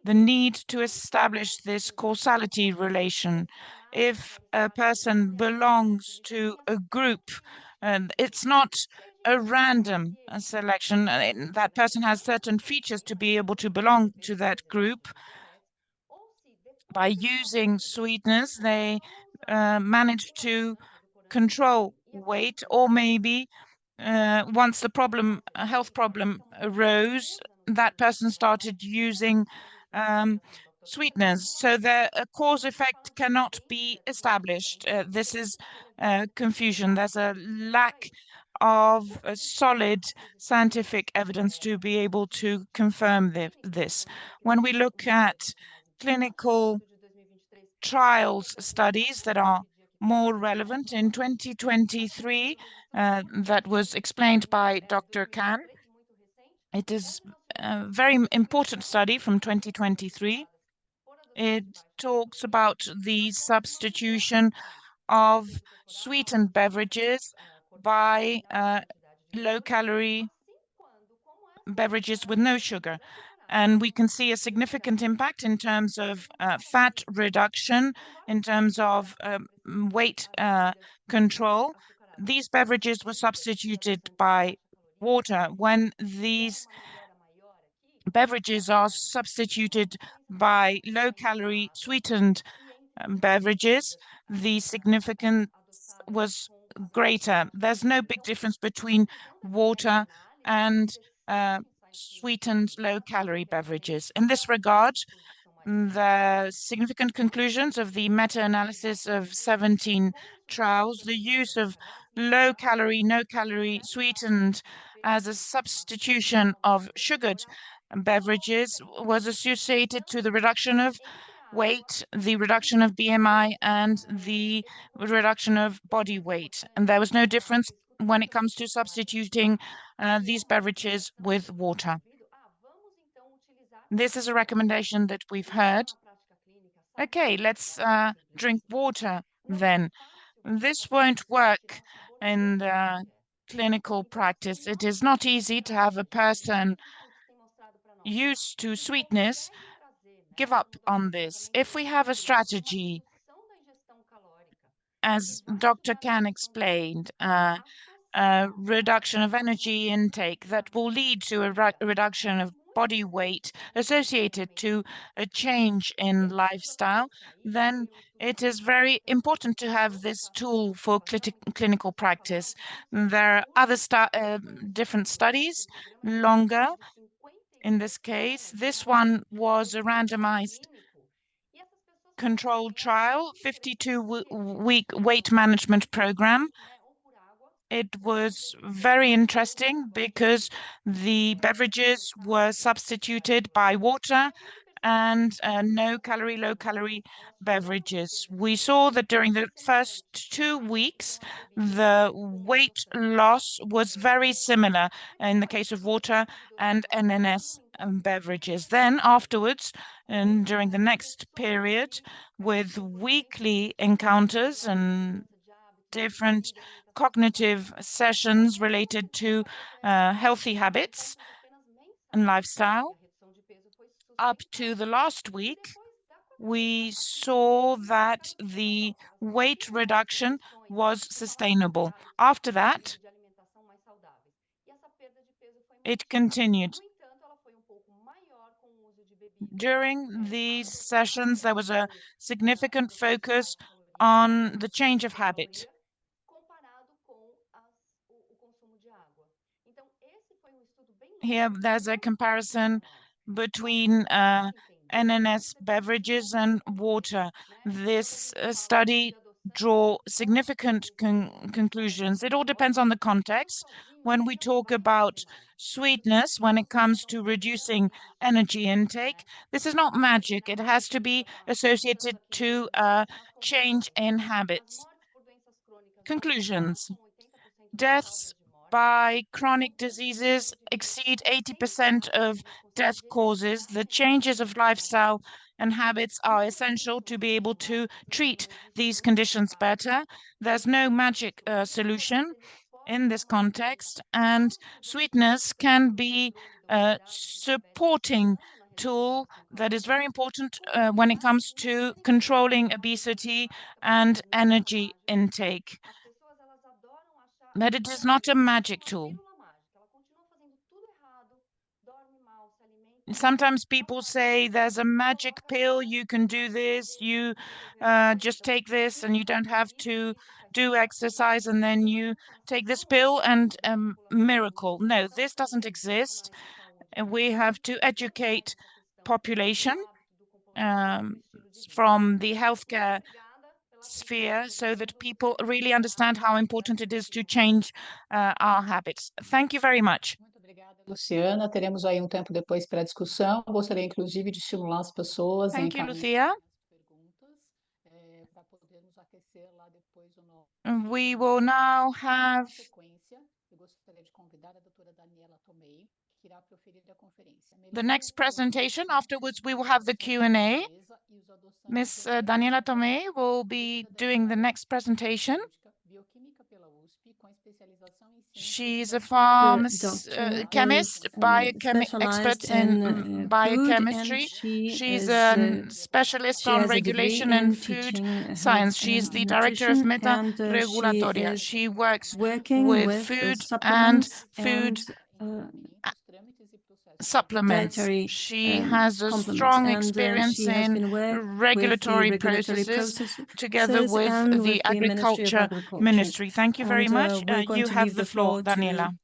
the need to establish this causality relation. If a person belongs to a group, and it's not a random selection, that person has certain features to be able to belong to that group. By using sweeteners, they manage to control weight, or maybe once the problem, a health problem arose, that person started using sweeteners. So the cause effect cannot be established. This is confusion. There's a lack of solid scientific evidence to be able to confirm this. When we look at clinical trials studies that are more relevant in 2023, that was explained by Dr. Khan. It is a very important study from 2023. It talks about the substitution of sweetened beverages by low-calorie beverages with no sugar. And we can see a significant impact in terms of fat reduction, in terms of weight control. These beverages were substituted by water. When these beverages are substituted by low-calorie sweetened beverages, the significance was greater. There's no big difference between water and sweetened low-calorie beverages. In this regard, the significant conclusions of the meta-analysis of 17 trials, the use of low-calorie, no-calorie sweetened as a substitution of sugared beverages was associated to the reduction of weight, the reduction of BMI, and the reduction of body weight. And there was no difference when it comes to substituting these beverages with water. This is a recommendation that we've heard. Okay, let's drink water then. This won't work in the clinical practice. It is not easy to have a person used to sweetness give up on this. If we have a strategy, as Dr. Khan explained, reduction of energy intake that will lead to a reduction of body weight associated to a change in lifestyle, then it is very important to have this tool for clinical practice. There are other different studies, longer. In this case, this one was a randomized controlled trial, 52-week weight management program. It was very interesting because the beverages were substituted by water and no calorie, low calorie beverages. We saw that during the first 2 weeks, the weight loss was very similar in the case of water and NNS beverages. Then afterwards, and during the next period, with weekly encounters and different cognitive sessions related to healthy habits and lifestyle, up to the last week, we saw that the weight reduction was sustainable. After that, it continued. During these sessions, there was a significant focus on the change of habit. Here, there's a comparison between NNS beverages and water. This study draw significant conclusions. It all depends on the context. When we talk about sweetness, when it comes to reducing energy intake, this is not magic. It has to be associated to change in habits. Conclusions. Deaths by chronic diseases exceed 80% of death causes. The changes of lifestyle and habits are essential to be able to treat these conditions better. There's no magic solution in this context, and sweetness can be a supporting tool that is very important when it comes to controlling obesity and energy intake. But it is not a magic tool. Sometimes people say there's a magic pill, you can do this, you just take this and you don't have to do exercise and then you take this pill and miracle. No, this doesn't exist. We have to educate population from the healthcare sphere so that people really understand how important it is to change our habits. Thank you very much. Muito obrigada, Luciana. Teremos aí tempo depois para a discussão. Gostaria, inclusive, de estimular as pessoas a Thank you, encaminhar Lucia. perguntas, para podermos aquecer lá depois o nosso. We will now have sequência, eu gostaria de convidar a doutora Daniela Tomei, que irá proferir a conferência. the next presentation. Afterwards, we will have the Q&A. Ms. Daniela Tomei will be doing the next presentation. She's a chemist, expert in biochemistry. She's a specialist on regulation and food science. She's the director of Meta Regulatoria. She works with food and food supplements. She has a strong experience in regulatory processes together with the Agriculture Ministry. Thank you very much. You have the floor, Daniela.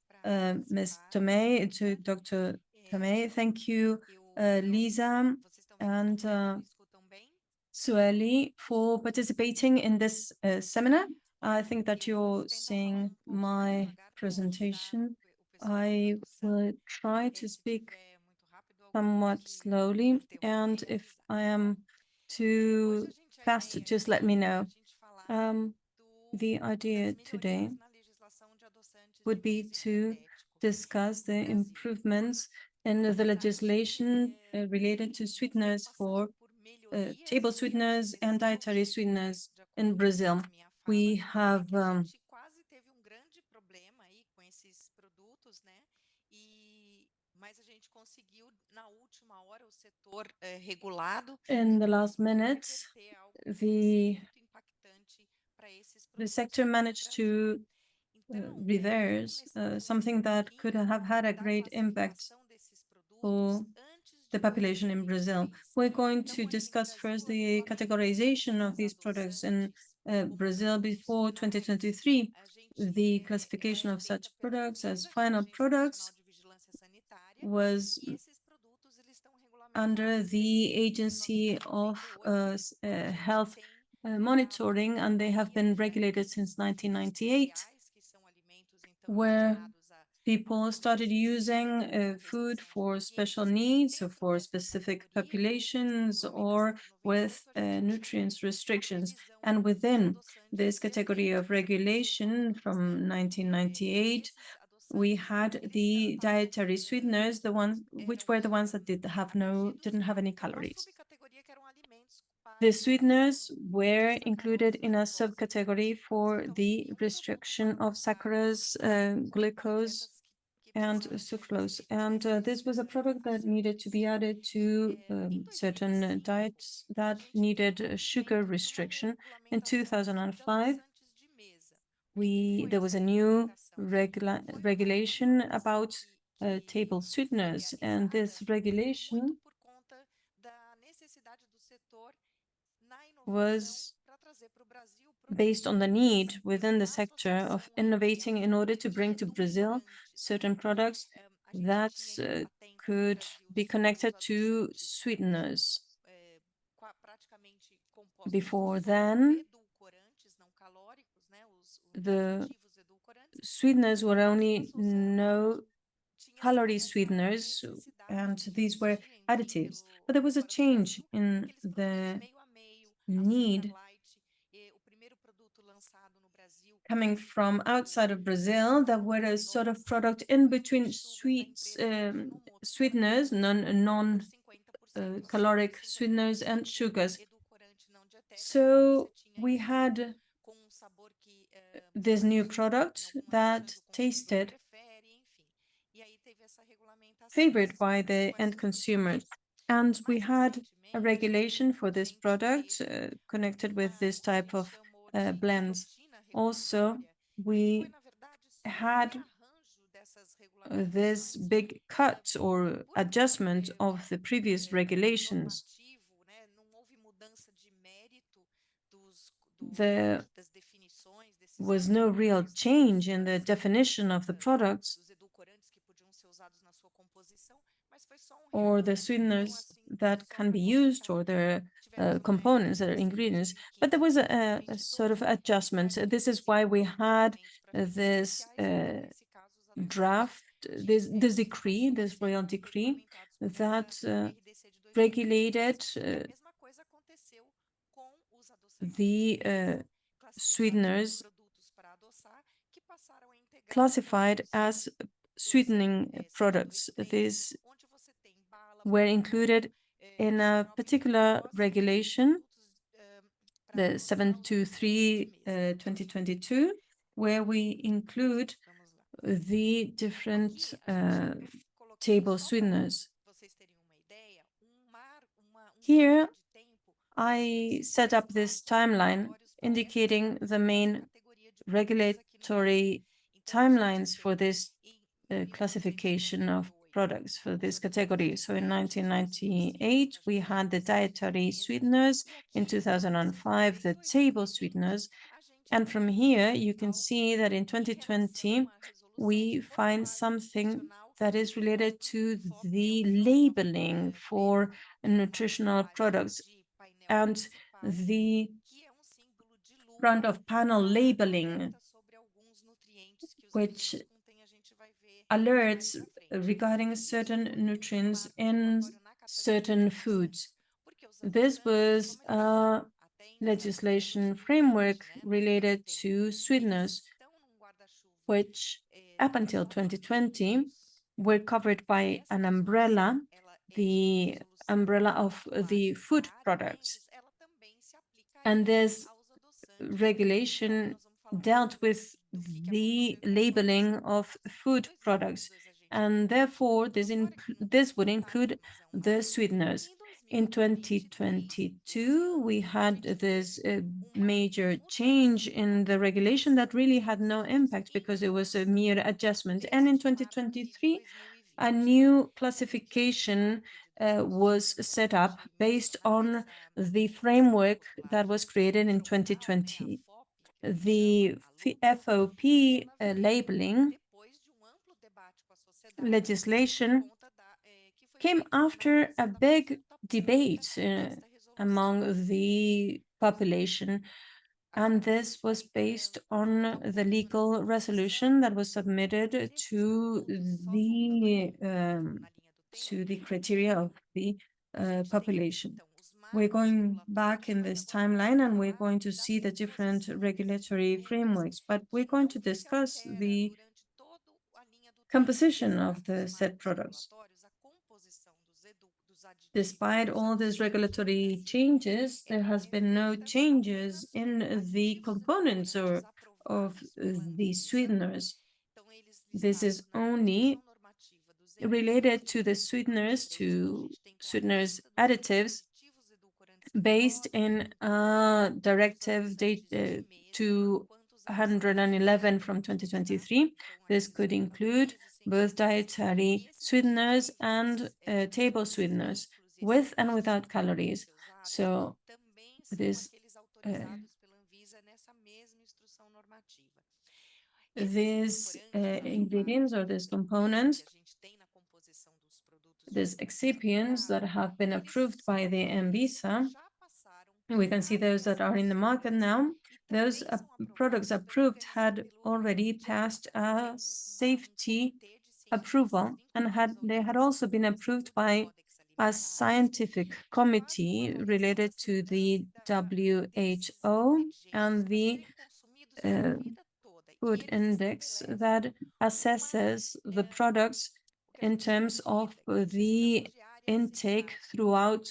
Ms. Tomei, to Dr. Tomei. Thank you, Lisa and Sueli, for participating in this seminar. I think that you're seeing my presentation. I will try to speak somewhat slowly, and if I am too fast, just let me know. The idea today would be to discuss the improvements in the legislation related to sweeteners for table sweeteners and dietary sweeteners in Brazil. We have in the last minute, the sector managed to reverse something that could have had a great impact for the population in Brazil. We're going to discuss first the categorization of these products in Brazil before 2023. The classification of such products as final products was under the Agency of Health Monitoring, and they have been regulated since 1998, where people started using food for special needs or for specific populations or with nutrients restrictions. And within this category of regulation from 1998, we had the dietary sweeteners, the ones which were the ones that didn't have any calories. The sweeteners were included in a subcategory for the restriction of saccharose, glucose, and sucrose. And this was a product that needed to be added to certain diets that needed a sugar restriction. In 2005, there was a new regulation about table sweeteners, and this regulation was based on the need within the sector of innovating in order to bring to Brazil certain products that could be connected to sweeteners. Before then, the sweeteners were only no calorie sweeteners, and these were additives. But there was a change in the need coming from outside of Brazil that were a sort of product in between sweeteners, non-caloric sweeteners and sugars. So we had this new product that tasted favored by the end consumers. And we had a regulation for this product connected with this type of blends. Also, we had this big cut or adjustment of the previous regulations. There was no real change in the definition of the products or the sweeteners that can be used or their components, their ingredients, but there was a sort of adjustment. This is why we had this draft, this decree, this royal decree that regulated the sweeteners classified as sweetening products. These were included in a particular regulation, the 723/2022, where we include the different table sweeteners. Here, I set up this timeline indicating the main regulatory timelines for this classification of products for this category. So in 1998, we had the dietary sweeteners. In 2005, the table sweeteners. And from here, you can see that in 2020, we find something that is related to the labeling for nutritional products and the front of panel labeling, which alerts regarding certain nutrients in certain foods. This was a legislation framework related to sweeteners, which up until 2020 were covered by an umbrella, the umbrella of the food products. And this regulation dealt with the labeling of food products, and therefore this would include the sweeteners. In 2022, we had this major change in the regulation that really had no impact because it was a mere adjustment. And in 2023, a new classification was set up based on the framework that was created in 2020. The FOP labeling legislation came after a big debate among the population, and this was based on the legal resolution that was submitted to the criteria of the population. We're going back in this timeline and we're going to see the different regulatory frameworks, but we're going to discuss the composition of the said products. Despite all these regulatory changes, there has been no changes in the components of the sweeteners. this is only related to the sweeteners, additives based in Directive 211 from 2023. This could include both dietary sweeteners and table sweeteners, with and without calories. So this these ingredients or these components, these excipients that have been approved by the ANVISA, we can see those that are in the market now. Those products approved had already passed a safety approval, and they had also been approved by a scientific committee related to the WHO and the food index that assesses the products in terms of the intake throughout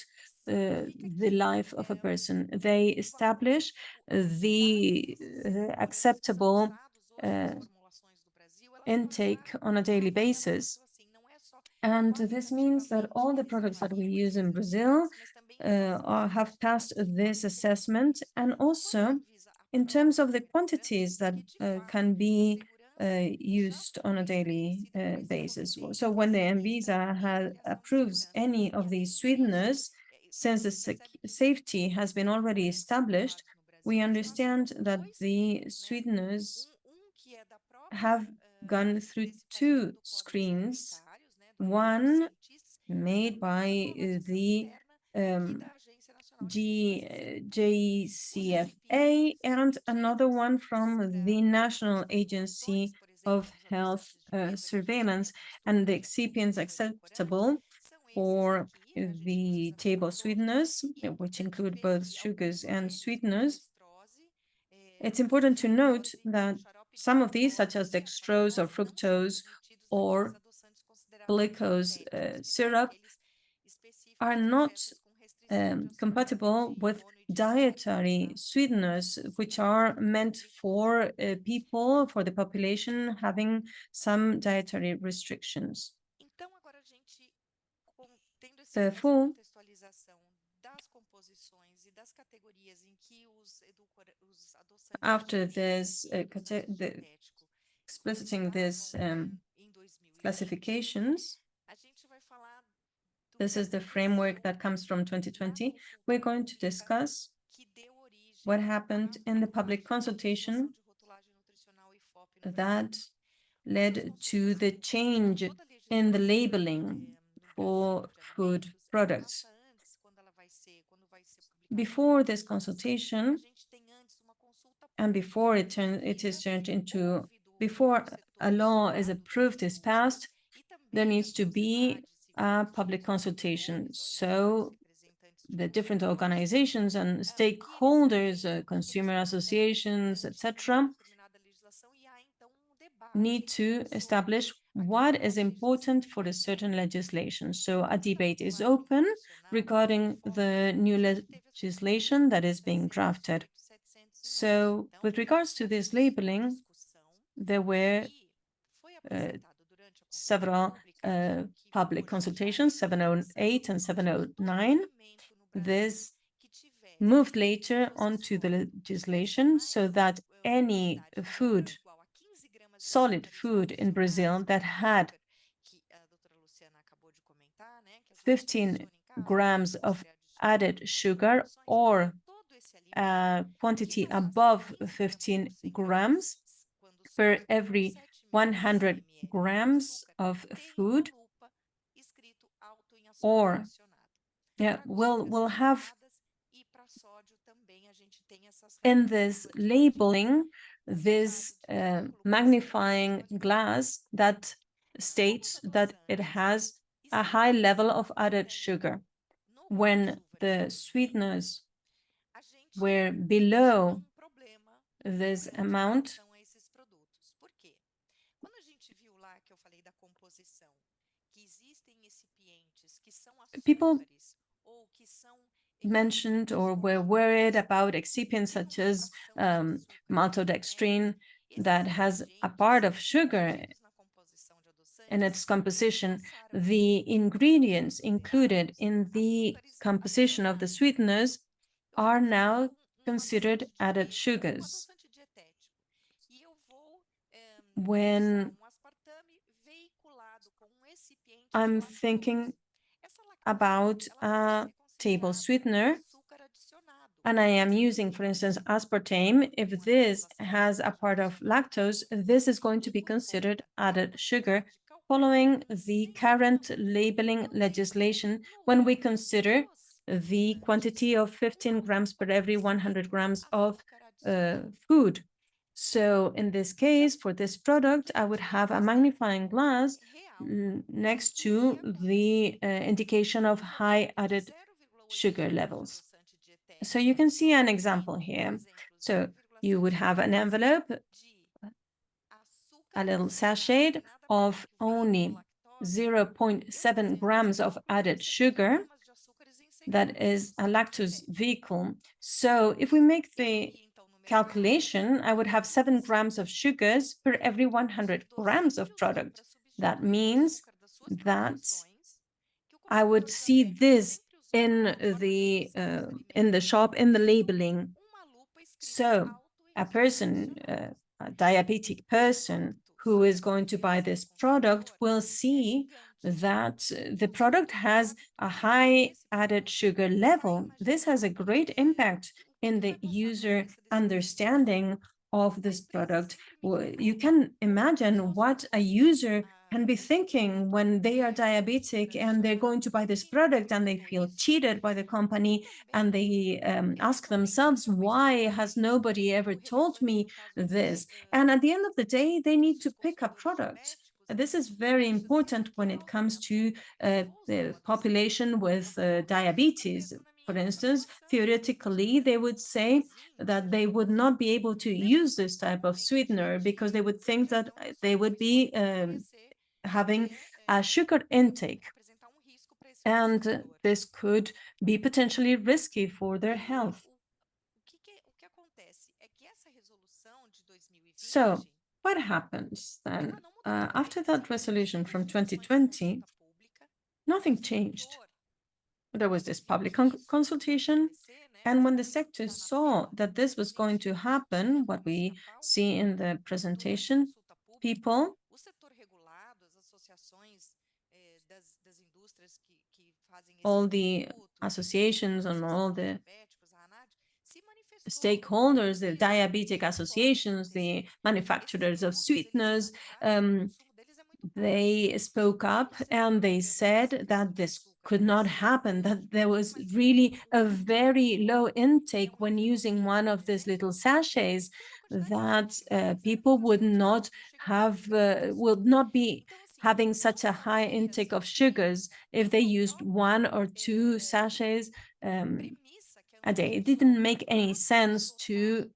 the life of a person. They establish the acceptable intake on a daily basis. And this means that all the products that we use in Brazil have passed this assessment, and also in terms of the quantities that can be used on a daily basis. So when the ANVISA approves any of these sweeteners, since the safety has been already established, we understand that the sweeteners have gone through two screens, one made by the JCFA and another one from the National Agency of Health Surveillance, and the excipients acceptable for the table sweeteners, which include both sugars and sweeteners. It's important to note that some of these, such as dextrose or fructose or glucose syrup, are not compatible with dietary sweeteners, which are meant for people, for the population having some dietary restrictions. Therefore, after this expliciting these classifications, this is the framework that comes from 2020. We're going to discuss what happened in the public consultation that led to the change in the labeling for food products. Before this consultation, and before before a law is approved, is passed, there needs to be a public consultation. So the different organizations and stakeholders, consumer associations, etc., need to establish what is important for a certain legislation. So a debate is open regarding the new legislation that is being drafted. So with regards to this labeling, there were several public consultations, 708 and 709. This moved later onto the legislation so that any food, solid food in Brazil that had 15 grams of added sugar or a quantity above 15 grams per every 100 grams of food, or we'll have in this labeling this magnifying glass that states that it has a high level of added sugar. When the sweeteners were below this amount, people mentioned or were worried about excipients such as maltodextrin that has a part of sugar and its composition, the ingredients included in the composition of the sweeteners are now considered added sugars. When I'm thinking about a table sweetener, and I am using, for instance, aspartame, if this has a part of lactose, this is going to be considered added sugar following the current labeling legislation when we consider the quantity of 15 grams per every 100 grams of food. So in this case, for this product, I would have a magnifying glass next to the indication of high added sugar levels. So you can see an example here. So you would have an envelope, a little sachet of only 0.7 grams of added sugar. That is a lactose vehicle. So if we make the calculation, I would have 7 grams of sugars per every 100 grams of product. That means that I would see this in the shop, in the labeling. So a person, a diabetic person who is going to buy this product will see that the product has a high added sugar level. This has a great impact in the user understanding of this product. You can imagine what a user can be thinking when they are diabetic and they're going to buy this product and they feel cheated by the company, and they ask themselves, why has nobody ever told me this? And at the end of the day, they need to pick a product. This is very important when it comes to the population with diabetes. For instance, theoretically, they would say that they would not be able to use this type of sweetener because they would think that they would be having a sugar intake, and this could be potentially risky for their health. So what happens then? After that resolution from 2020, nothing changed. There was this public consultation, and when the sector saw that this was going to happen, what we see in the presentation, people all the associations and all the stakeholders, the diabetic associations, the manufacturers of sweeteners, they spoke up and they said that this could not happen, that there was really a very low intake when using one of these little sachets, that people would not be having such a high intake of sugars if they used 1 or 2 sachets a day. It didn't make any sense to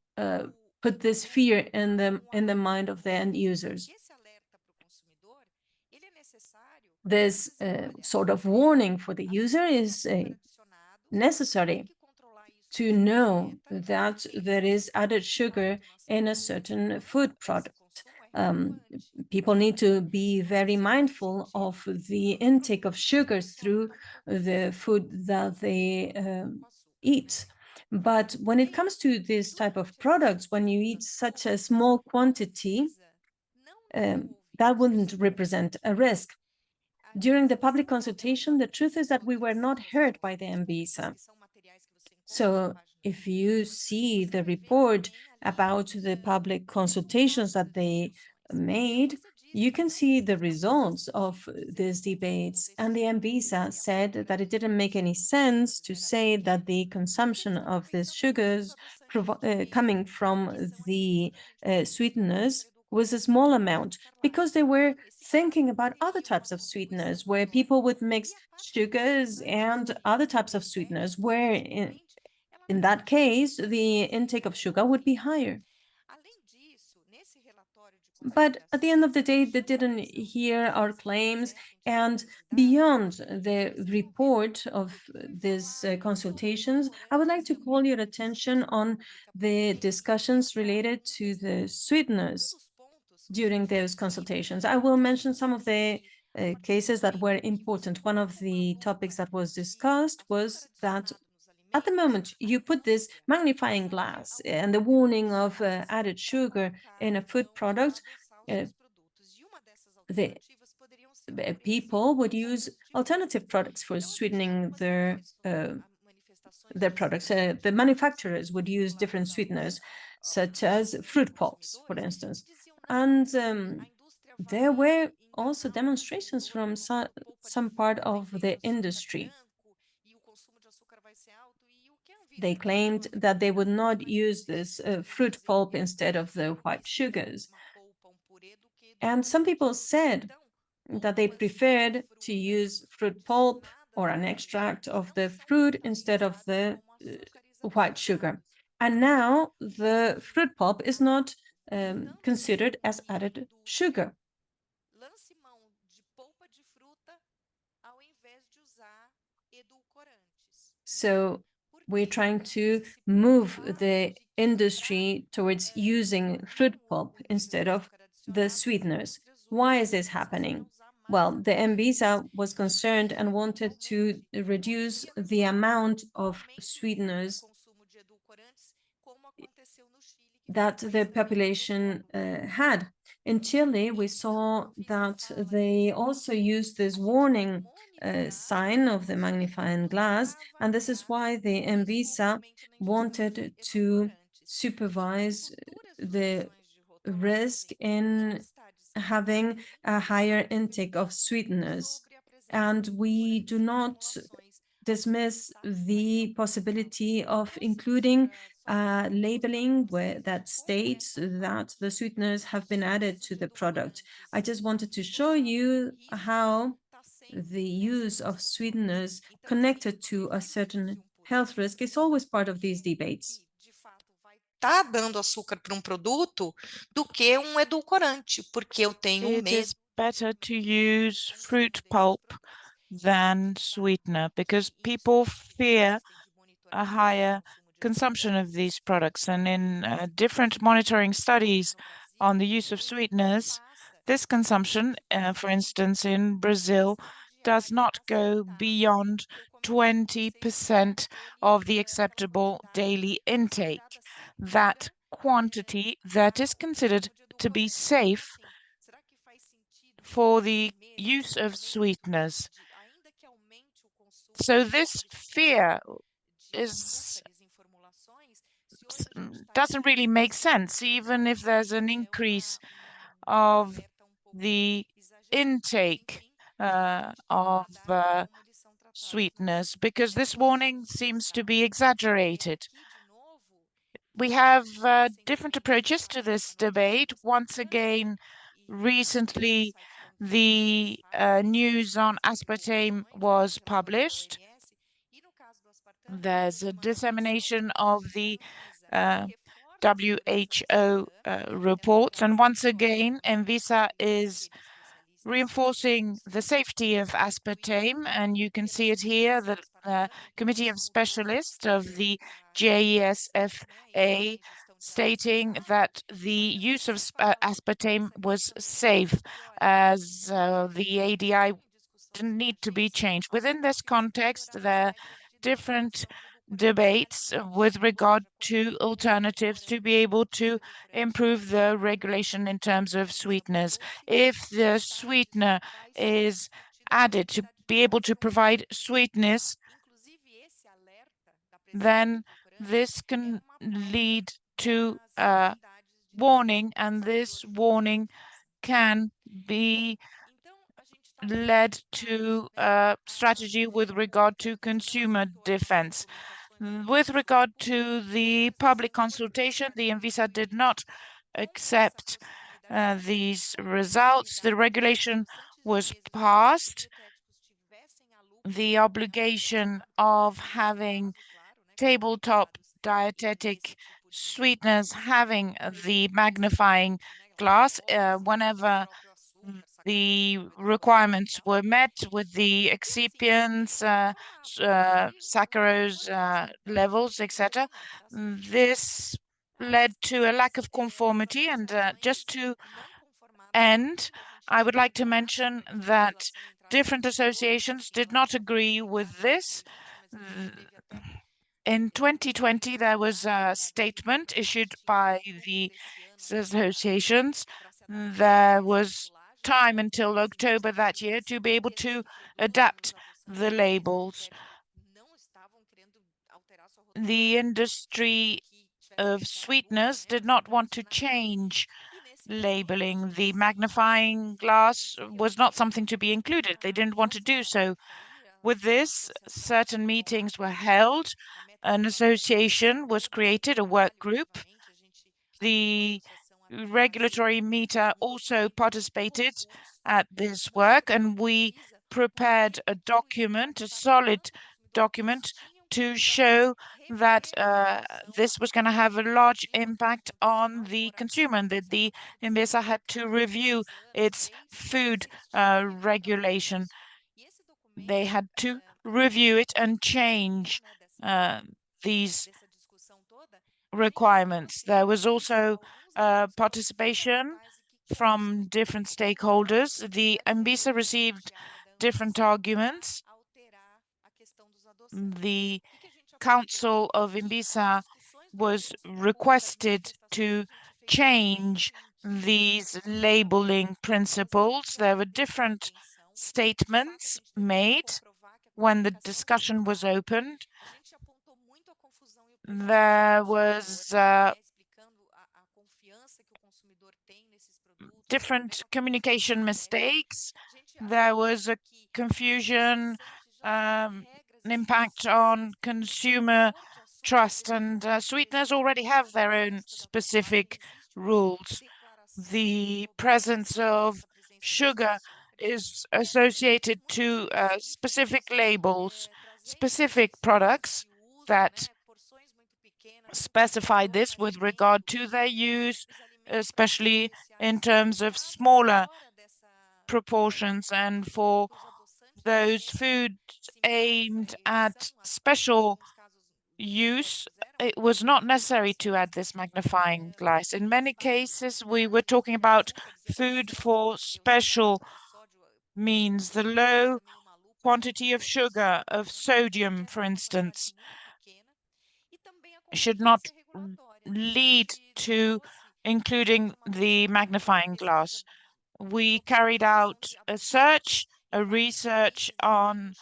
put this fear in the mind of the end users. This sort of warning for the user is necessary to know that there is added sugar in a certain food product. People need to be very mindful of the intake of sugars through the food that they eat. But when it comes to this type of products, when you eat such a small quantity, that wouldn't represent a risk. During the public consultation, the truth is that we were not heard by the Anvisa. So if you see the report about the public consultations that they made, you can see the results of these debates. And the Anvisa said that it didn't make any sense to say that the consumption of these sugars coming from the sweeteners was a small amount, because they were thinking about other types of sweeteners where people would mix sugars and other types of sweeteners, where in that case, the intake of sugar would be higher. But at the end of the day, they didn't hear our claims. And beyond the report of these consultations, I would like to call your attention on the discussions related to the sweeteners. during those consultations. I will mention some of the cases that were important. One of the topics that was discussed was that at the moment you put this magnifying glass and the warning of added sugar in a food product, the people would use alternative products for sweetening their products. The manufacturers would use different sweeteners, such as fruit pulps, for instance. And there were also demonstrations from some part of the industry. They claimed that they would not use this fruit pulp instead of the white sugars. And some people said that they preferred to use fruit pulp or an extract of the fruit instead of the white sugar. And now the fruit pulp is not considered as added sugar. So we're trying to move the industry towards using fruit pulp instead of the sweeteners. Why is this happening? Well, the Anvisa was concerned and wanted to reduce the amount of sweeteners that the population had. In Chile, we saw that they also used this warning sign of the magnifying glass, and this is why the Anvisa wanted to supervise the risk in having a higher intake of sweeteners. And we do not dismiss the possibility of including labeling that states that the sweeteners have been added to the product. I just wanted to show you how the use of sweeteners connected to a certain health risk is always part of these debates. Tá dando açúcar para produto do que edulcorante, porque eu tenho It is better to use fruit pulp than sweetener because people fear a higher consumption of these products. And in different monitoring studies on the use of sweeteners, this consumption, for instance, in Brazil, does not go beyond 20% of the acceptable daily intake. That quantity that is considered to be safe for the use of sweeteners. So this fear doesn't really make sense, even if there's an increase of the intake of sweeteners, because this warning seems to be exaggerated. We have different approaches to this debate. Once again, recently, the news on aspartame was published. There's a dissemination of the WHO reports, and once again, Anvisa is reinforcing the safety of aspartame, and you can see it here, the Committee of Specialists of the JESFA stating that the use of aspartame was safe, as the ADI didn't need to be changed. Within this context, there are different debates with regard to alternatives to be able to improve the regulation in terms of sweeteners. If the sweetener is added to be able to provide sweetness, then this can lead to a warning, and this warning can be led to a strategy with regard to consumer defense. With regard to the public consultation, the Anvisa did not accept these results. The regulation was passed. The obligation of having tabletop dietetic sweeteners having the magnifying glass whenever the requirements were met with the excipients, saccharose levels, etc. This led to a lack of conformity, and just to end, I would like to mention that different associations did not agree with this. In 2020, there was a statement issued by the associations. There was time until October that year to be able to adapt the labels. The industry of sweeteners did not want to change labeling. The magnifying glass was not something to be included. They didn't want to do so. With this, certain meetings were held. An association was created, a work group. The regulatory meter also participated at this work, and we prepared a document, a solid document, to show that this was going to have a large impact on the consumer, and that the INVISA had to review its food regulation. They had to review it and change these requirements. There was also participation from different stakeholders. The INVISA received different arguments. The Council of INVISA was requested to change these labeling principles. There were different statements made when the discussion was opened. There was different communication mistakes. There was a confusion, an impact on consumer trust, and sweeteners already have their own specific rules. The presence of sugar is associated to specific labels, specific products that specify this with regard to their use, especially in terms of smaller proportions, and for those foods aimed at special use, it was not necessary to add this magnifying glass. In many cases, we were talking about food for special means, the low quantity of sugar, of sodium, for instance, should not lead to including the magnifying glass. We carried out a research on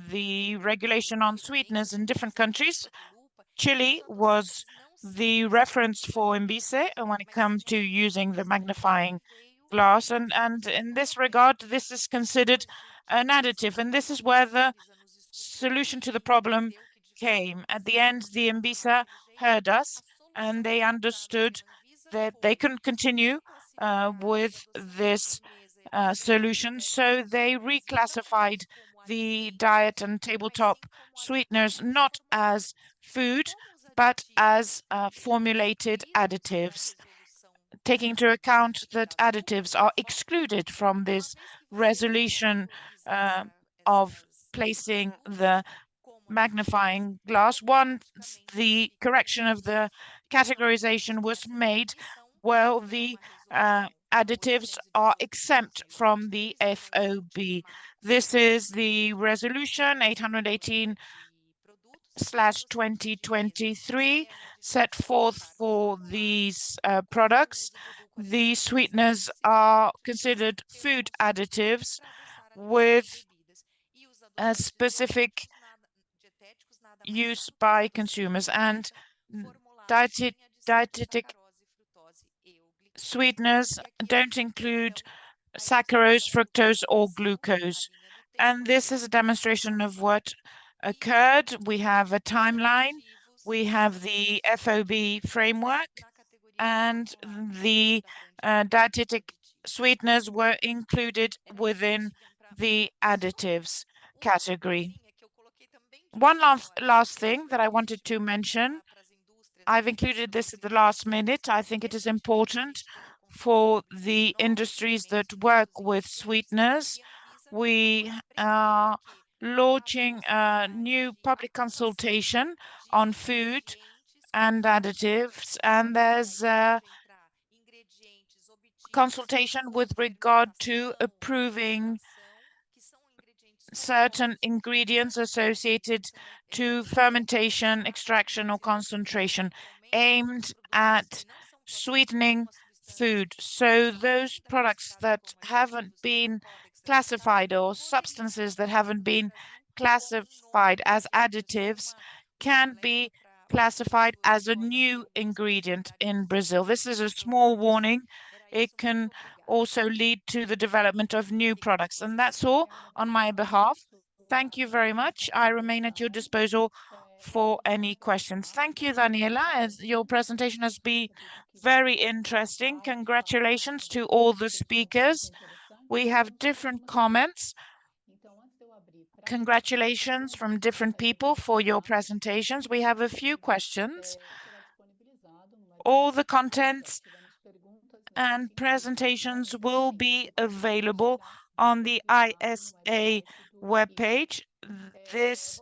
the regulation on sweeteners in different countries. Chile was the reference for INVISA when it comes to using the magnifying glass, and in this regard, this is considered an additive, and this is where the solution to the problem came. At the end, the INVISA heard us, and they understood that they couldn't continue with this solution, so they reclassified the diet and tabletop sweeteners not as food, but as formulated additives, taking into account that additives are excluded from this resolution of placing the magnifying glass. Once the correction of the categorization was made, well, the additives are exempt from the FOB. This is the resolution 818/2023 set forth for these products. The sweeteners are considered food additives with a specific use by consumers, and dietetic sweeteners don't include saccharose, fructose, or glucose. And this is a demonstration of what occurred. We have a timeline, we have the FOB framework, and the dietetic sweeteners were included within the additives category. One last thing that I wanted to mention, I've included this at the last minute. I think it is important for the industries that work with sweeteners. We are launching a new public consultation on food and additives, and there's consultation with regard to approving certain ingredients associated to fermentation, extraction, or concentration aimed at sweetening food. So those products that haven't been classified or substances that haven't been classified as additives can be classified as a new ingredient in Brazil. This is a small warning. It can also lead to the development of new products. And that's all on my behalf. Thank you very much. I remain at your disposal for any questions. Thank you, Daniela. As your presentation has been very interesting. Congratulations to all the speakers. We have different comments. Congratulations from different people for your presentations. We have a few questions. All the contents and presentations will be available on the ISA webpage. This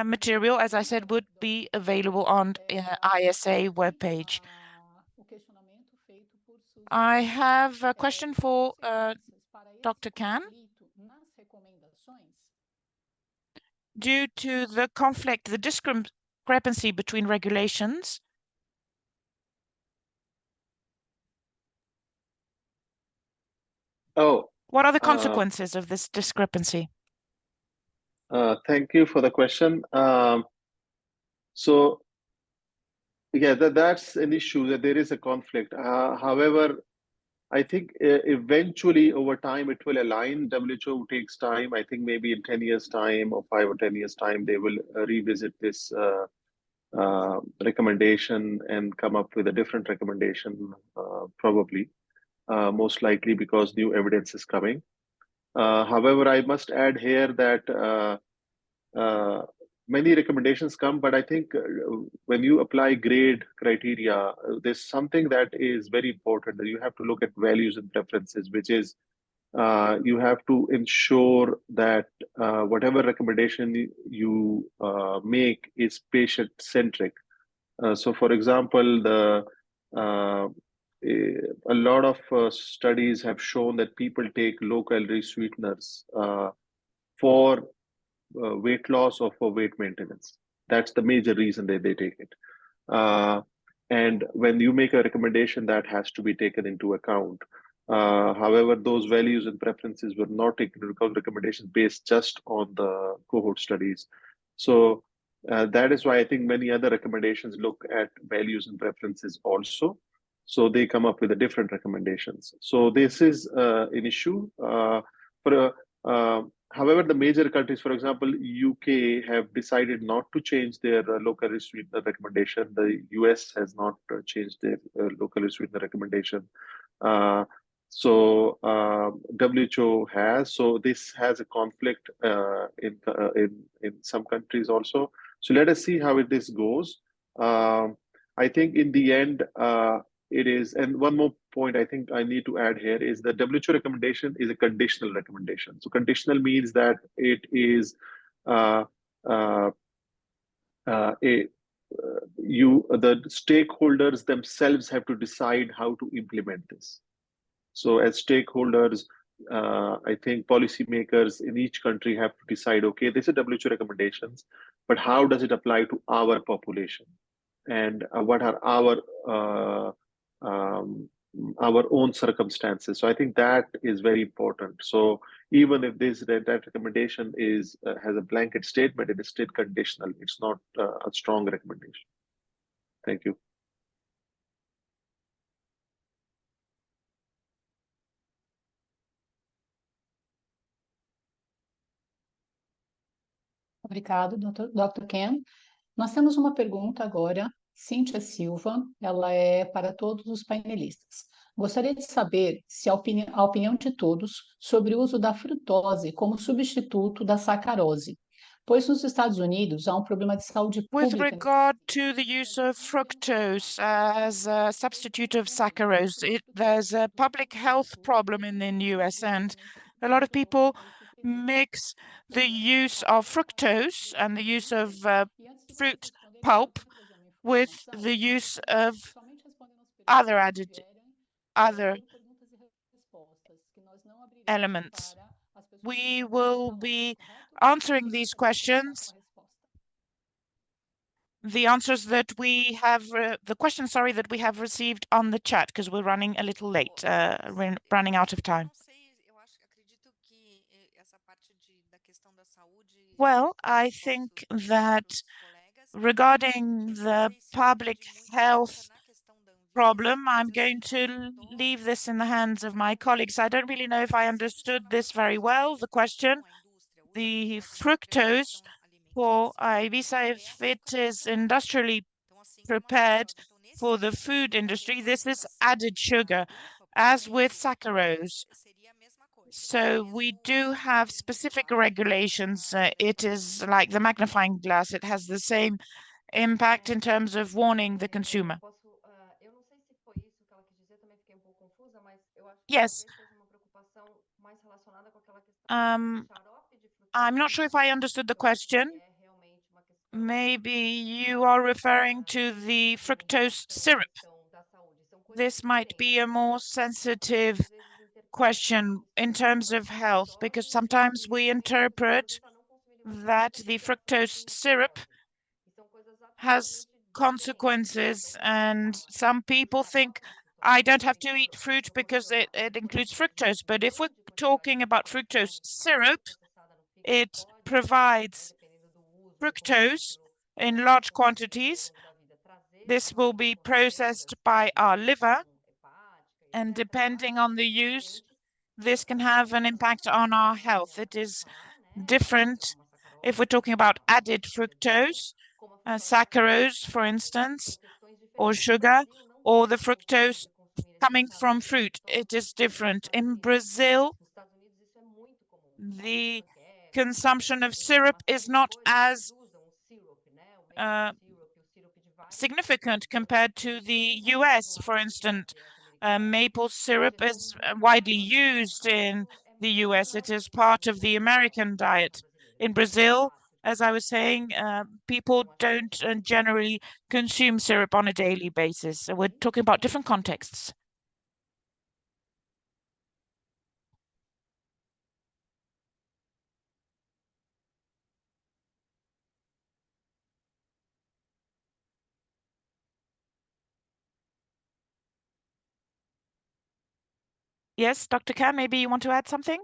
material, as I said, would be available on ISA webpage. I have a question for Dr. Khan. Due to the conflict, the discrepancy between regulations, what are the consequences of this discrepancy? Thank you for the question. So, yeah, that's an issue, that there is a conflict. However, I think eventually over time it will align. WHO takes time. I think maybe in 10 years' time or 5 or 10 years' time, they will revisit this recommendation and come up with a different recommendation, probably, most likely because new evidence is coming. However, I must add here that many recommendations come, but I think when you apply grade criteria, there's something that is very important. That you have to look at values and preferences, which is you have to ensure that whatever recommendation you make is patient-centric. So, for example, a lot of studies have shown that people take low-calorie sweeteners for weight loss or for weight maintenance. That's the major reason they take it. And when you make a recommendation, that has to be taken into account. However, those values and preferences were not taken into account, recommendations based just on the cohort studies. So that is why I think many other recommendations look at values and preferences also. So they come up with a different recommendations. So this is an issue. However, the major countries, for example, UK, have decided not to change their low-calorie sweetener recommendation. The US has not changed their low-calorie sweetener recommendation. So WHO has. So this has a conflict in some countries also. So let us see how this goes. I think in the end, it is, and one more point I think I need to add here is the WHO recommendation is a conditional recommendation. So conditional means that it is the stakeholders themselves have to decide how to implement this. So as stakeholders, I think policymakers in each country have to decide, okay, this is WHO recommendations, but how does it apply to our population? And what are our own circumstances? So I think that is very important. So even if that recommendation is has a blanket statement, it is still conditional. It's not a strong recommendation. Thank you. Obrigado, Dr. Ken. Nós temos uma pergunta agora, Cíntia Silva, ela é para todos os painelistas. Gostaria de saber se a opinião de todos sobre o uso da frutose como substituto da sacarose, pois nos Estados Unidos há problema de saúde With pública. regard to the use of fructose as a substitute of saccharose, there's a public health problem in the US, and a lot of people mix the use of fructose and the use of fruit pulp with the use of other elements. We will be answering these questions. The answers that we have, the questions, sorry, that we have received on the chat, because we're running a little late, running out of time. Well, I think that regarding the public health problem, I'm going to leave this in the hands of my colleagues. I don't really know if I understood this very well, the question. The fructose for ISA, if it is industrially prepared for the food industry, this is added sugar, as with saccharose. So we do have specific regulations. It is like the magnifying glass. It has the same impact in terms of warning the consumer. Yes. I'm not sure if I understood the question. Maybe you are referring to the fructose syrup. This might be a more sensitive question in terms of health, because sometimes we interpret that the fructose syrup has consequences, and some people think I don't have to eat fruit because it includes fructose. But if we're talking about fructose syrup, it provides fructose in large quantities. This will be processed by our liver, and depending on the use, this can have an impact on our health. It is different if we're talking about added fructose, saccharose, for instance, or sugar, or the fructose coming from fruit. It is different. In Brazil, the consumption of syrup is not as significant compared to the US, for instance. Maple syrup is widely used in the US. It is part of the American diet. In Brazil, as I was saying, people don't generally consume syrup on a daily basis. So we're talking about different contexts. Yes, Dr. Khan, maybe you want to add something?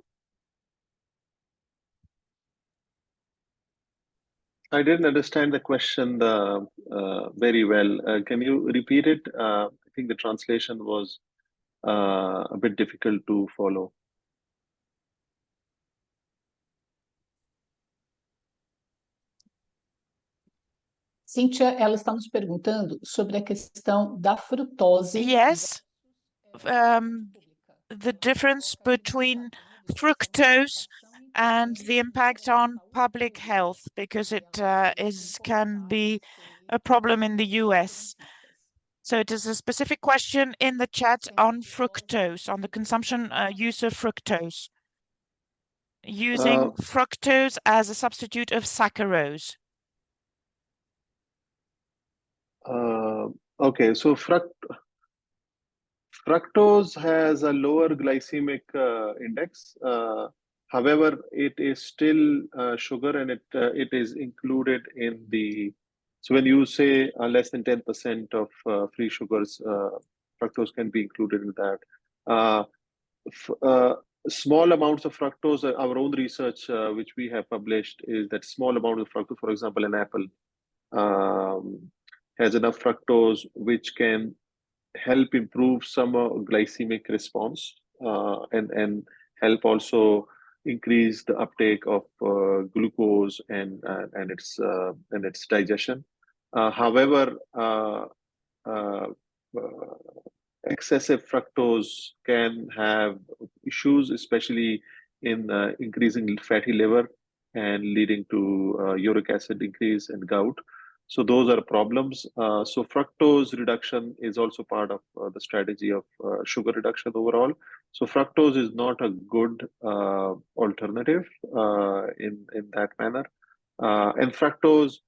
I didn't understand the question very well. Can you repeat it? I think the translation was a bit difficult to follow. Cíntia, ela está nos perguntando sobre a questão da frutose. Yes. The difference between fructose and the impact on public health, because it can be a problem in the US. So it is a specific question in the chat on fructose, on the consumption use of fructose, using fructose as a substitute of saccharose. Okay, so fructose has a lower glycemic index. However, it is still sugar, and it is included in the. So when you say less than 10% of free sugars, fructose can be included in that. Small amounts of fructose, our own research, which we have published, is that small amount of fructose, for example, an apple has enough fructose which can help improve some glycemic response and help also increase the uptake of glucose and its digestion. However, excessive fructose can have issues, especially in increasing fatty liver and leading to uric acid increase and gout. So those are problems. So fructose reduction is also part of the strategy of sugar reduction overall. So fructose is not a good alternative in that manner. And fructose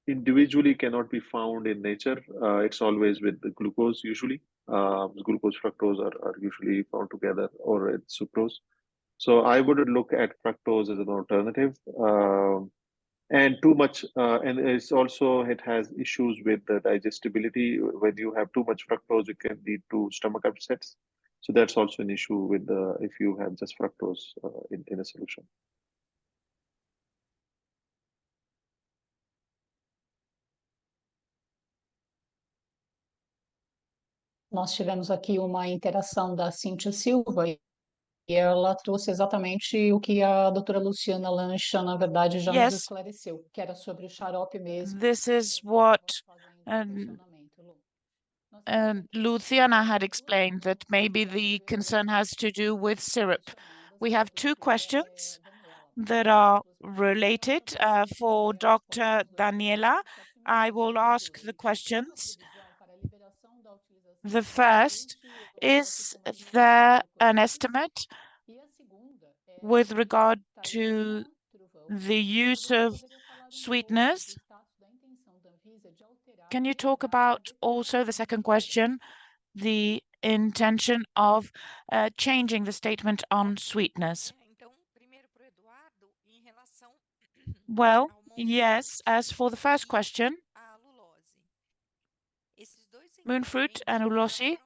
individually cannot be found in nature. It's always with the glucose usually. Glucose, fructose are usually found together, or it's sucrose. So I would look at fructose as an alternative. And too much, and it's also, it has issues with the digestibility. When you have too much fructose, it can lead to stomach upsets. So that's also an issue with the, if you have just fructose in a solution. Nós tivemos aqui uma interação da Cíntia Silva e ela trouxe exatamente o que a doutora Luciana Lancha, na verdade, já nos Yes, esclareceu, que era sobre o xarope mesmo. this is what Luciana had explained, that maybe the concern has to do with syrup. We have two questions that are related for Dr. Daniela. I will ask the questions. The first, is there an estimate with regard to the use of sweeteners? Can you talk about also the second question, the intention of changing the statement on sweeteners? Well, yes, as for the first question, moonfruit and ulosi,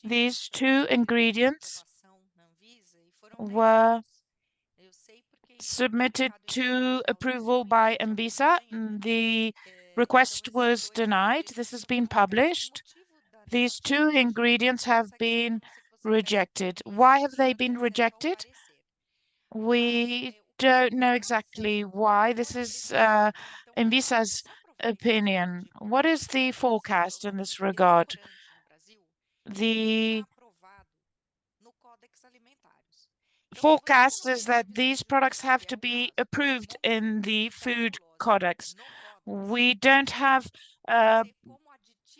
these two ingredients were submitted to approval by Anvisa. The request was denied. This has been published. These two ingredients have been rejected. Why have they been rejected? We don't know exactly why. This is Anvisa's opinion. What is the forecast in this regard? The forecast is that these products have to be approved in the food codex. We don't have a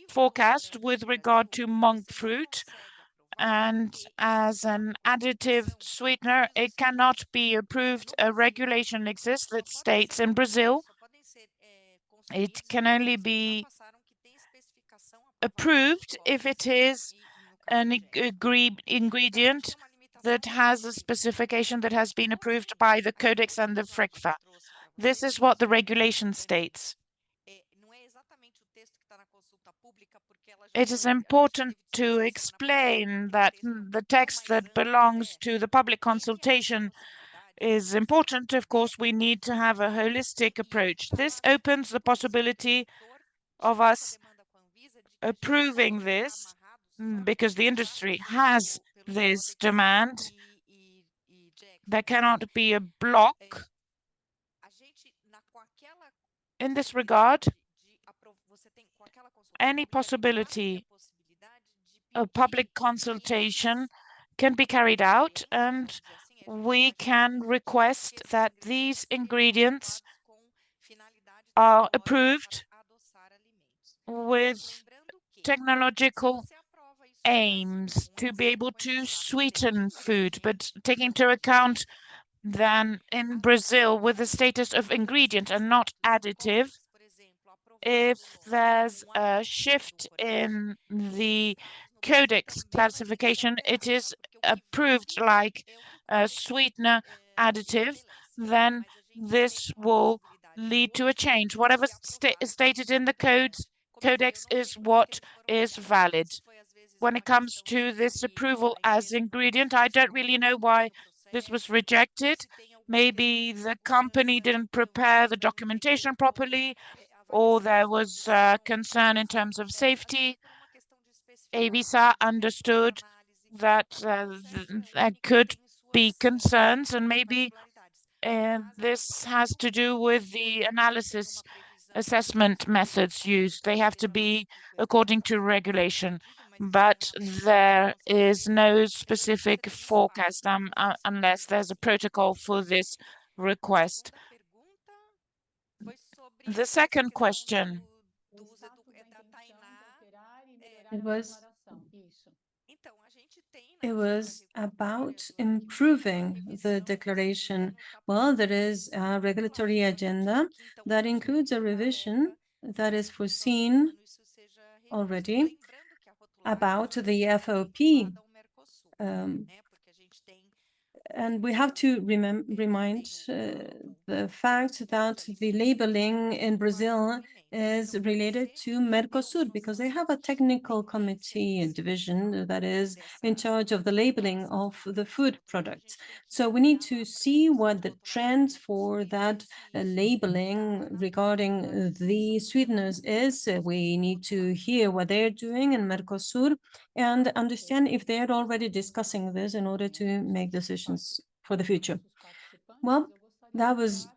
forecast with regard to monk fruit, and as an additive sweetener, it cannot be approved. A regulation exists that states in Brazil it can only be approved if it is an ingredient that has a specification that has been approved by the Codex and the FRICFA. This is what the regulation states. It is important to explain that the text that belongs to the public consultation is important. Of course, we need to have a holistic approach. This opens the possibility of us approving this because the industry has this demand. There cannot be a block. In this regard, any possibility of public consultation can be carried out, and we can request that these ingredients are approved with technological aims to be able to sweeten food, but taking into account that in Brazil, with the status of ingredient and not additive, if there's a shift in the codex classification, it is approved like a sweetener additive, then this will lead to a change. Whatever is stated in the codex is what is valid. When it comes to this approval as ingredient, I don't really know why this was rejected. Maybe the company didn't prepare the documentation properly, or there was concern in terms of safety. Anvisa understood that there could be concerns, and maybe this has to do with the analysis assessment methods used. They have to be according to regulation, but there is no specific forecast unless there's a protocol for this request. The second question. It was about improving the declaration. Well, there is a regulatory agenda that includes a revision that is foreseen already about the FOP and we have to remind the fact that the labeling in Brazil is related to Mercosur, because they have a technical committee and division that is in charge of the labeling of the food products. So we need to see what the trends for that labeling regarding the sweeteners is. We need to hear what they're doing in Mercosur and understand if they're already discussing this in order to make decisions for the future. Well, that was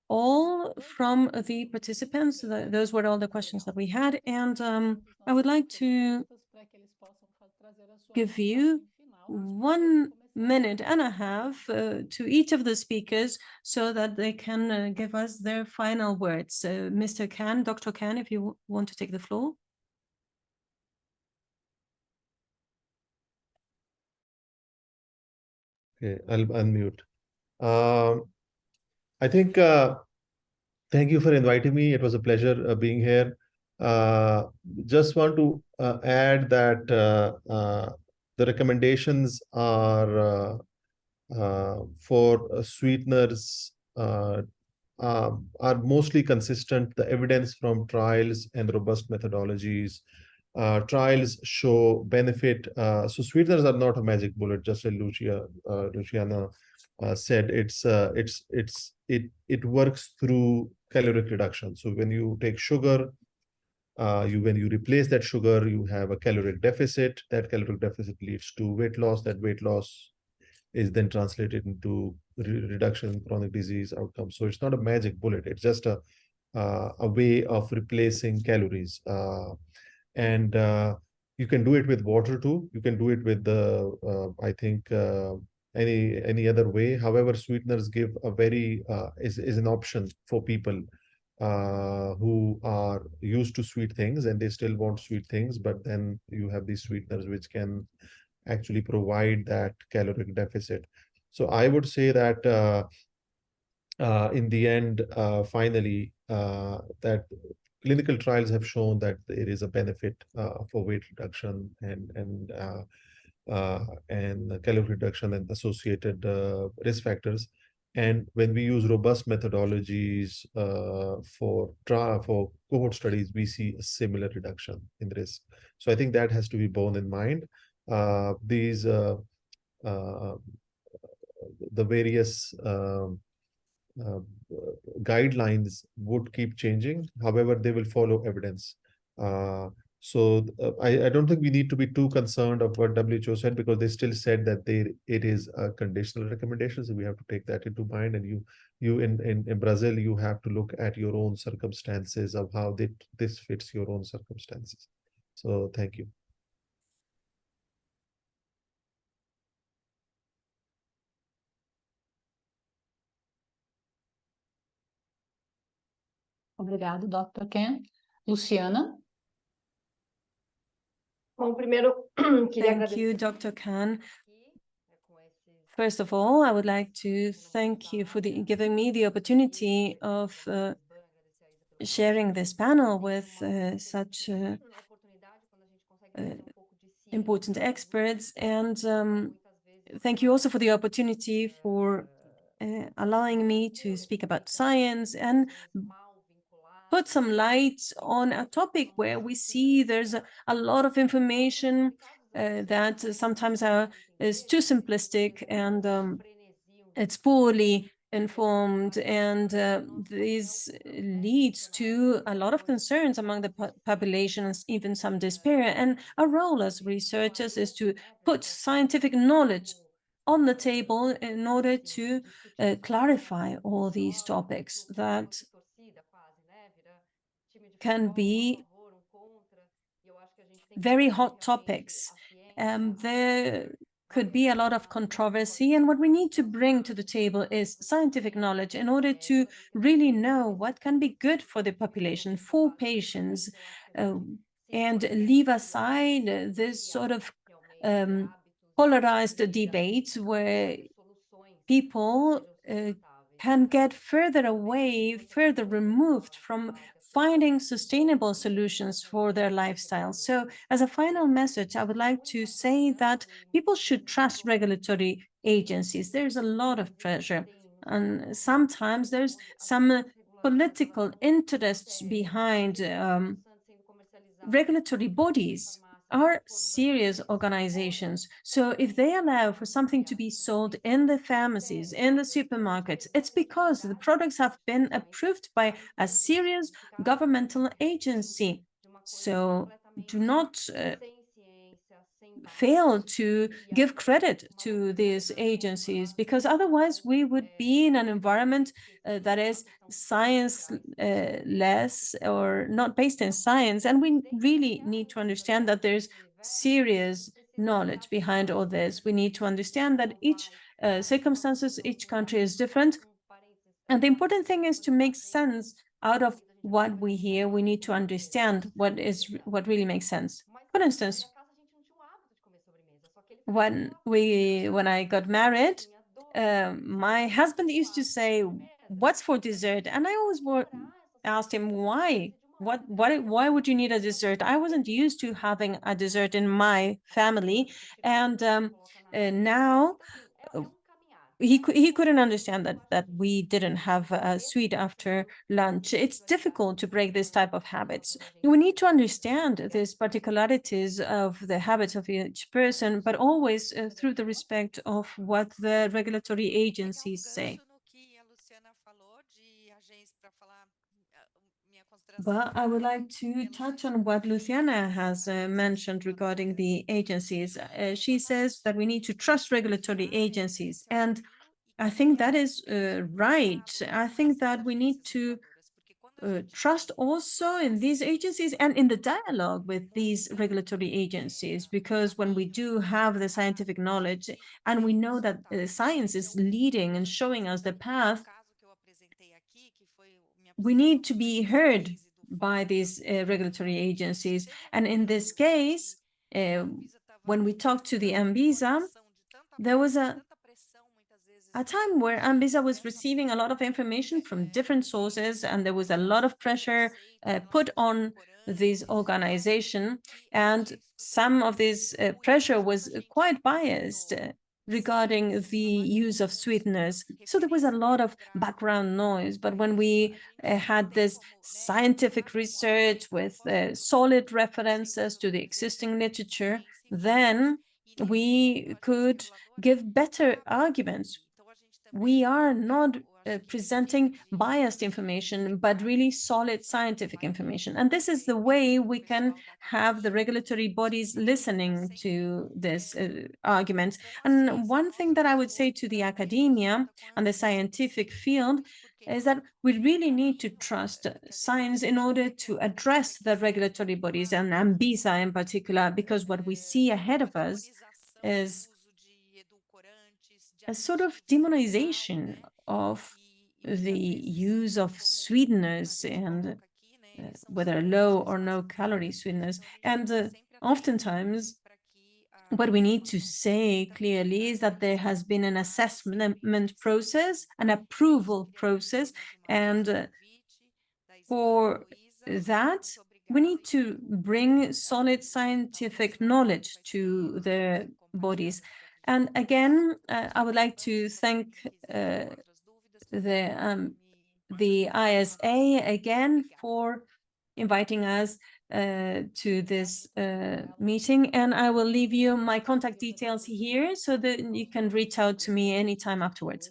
all from the participants. Those were all the questions that we had. And I would like to give you 1.5 minutes to each of the speakers so that they can give us their final words. Mr. Khan, Dr. Khan, if you want to take the floor. Okay, I'll unmute. I think thank you for inviting me. It was a pleasure being here. Just want to add that the recommendations are for sweeteners are mostly consistent. The evidence from trials and robust methodologies. Trials show benefit. So sweeteners are not a magic bullet, just as Luciana said. It works through caloric reduction. So when you take sugar, when you replace that sugar, you have a caloric deficit. That caloric deficit leads to weight loss. That weight loss is then translated into reduction in chronic disease outcomes. So it's not a magic bullet. It's just a way of replacing calories. And you can do it with water too. You can do it with I think any other way. However, sweeteners give a very is an option for people who are used to sweet things and they still want sweet things, but then you have these sweeteners which can actually provide that caloric deficit. So I would say that in the end, finally, that clinical trials have shown that there is a benefit for weight reduction and calorie reduction and associated risk factors. And when we use robust methodologies for cohort studies, we see a similar reduction in risk. So I think that has to be borne in mind. These the various guidelines would keep changing. However, they will follow evidence. I don't think we need to be too concerned of what WHO said, because they still said that it is a conditional recommendation. So we have to take that into mind. And you in Brazil, you have to look at your own circumstances of how this fits your own circumstances. So thank you. Obrigado, Dr. Ken. Luciana? Bom, primeiro, queria Thank you, agradecer Dr. Khan. com esses First of all, I would like to thank you for giving me the opportunity of sharing this panel with such oportunidade quando a gente consegue trazer pouco de si, important experts. And thank you also for the opportunity for allowing me to speak about science and put some light on a topic where we see there's a lot of information that sometimes is too simplistic and it's poorly informed, and this leads to a lot of concerns among the population, even some despair. And our role as researchers is to put scientific knowledge on the table in order to clarify all these topics that can be very hot topics. There could be a lot of controversy, and what we need to bring to the table is scientific knowledge in order to really know what can be good for the population, for patients, and leave aside this sort of polarized debates where people can get further away, further removed from finding sustainable solutions for their lifestyle. So as a final message, I would like to say that people should trust regulatory agencies. There's a lot of pressure, and sometimes there's some political interests behind regulatory bodies are serious organizations. So if they allow for something to be sold in the pharmacies, in the supermarkets, it's because the products have been approved by a serious governmental agency. So do not fail to give credit to these agencies, because otherwise we would be in an environment that is science less or not based in science. And we really need to understand that there's serious knowledge behind all this. We need to understand that each circumstances, each country is different. And the important thing is to make sense out of what we hear. We need to understand what really makes sense. For instance, when I got married, my husband used to say, "What's for dessert?" And I always asked him, "Why? Why would you need a dessert?" I wasn't used to having a dessert in my family, and now he couldn't understand that we didn't have a sweet after lunch. It's difficult to break this type of habits. We need to understand these particularities of the habits of each person, but always through the respect of what the regulatory agencies say. But I would like to touch on what Luciana has mentioned regarding the agencies. She says that we need to trust regulatory agencies, and I think that is right. I think that we need to trust also in these agencies and in the dialogue with these regulatory agencies, because when we do have the scientific knowledge and we know that science is leading and showing us the path, we need to be heard by these regulatory agencies. And in this case, when we talked to the Anvisa, there was a time where Anvisa was receiving a lot of information from different sources, and there was a lot of pressure put on this organization, and some of this pressure was quite biased regarding the use of sweeteners. So there was a lot of background noise. But when we had this scientific research with solid references to the existing literature, then we could give better arguments. We are not presenting biased information, but really solid scientific information. And this is the way we can have the regulatory bodies listening to this arguments. And one thing that I would say to the academia and the scientific field is that we really need to trust science in order to address the regulatory bodies, and Anvisa in particular, because what we see ahead of us is a sort of demonization of the use of sweeteners, and whether low or no calorie sweeteners. And oftentimes, what we need to say clearly is that there has been an assessment process, an approval process, and for that, we need to bring solid scientific knowledge to the bodies. And again, I would like to thank the ISA again for inviting us to this meeting. And I will leave you my contact details here so that you can reach out to me anytime afterwards.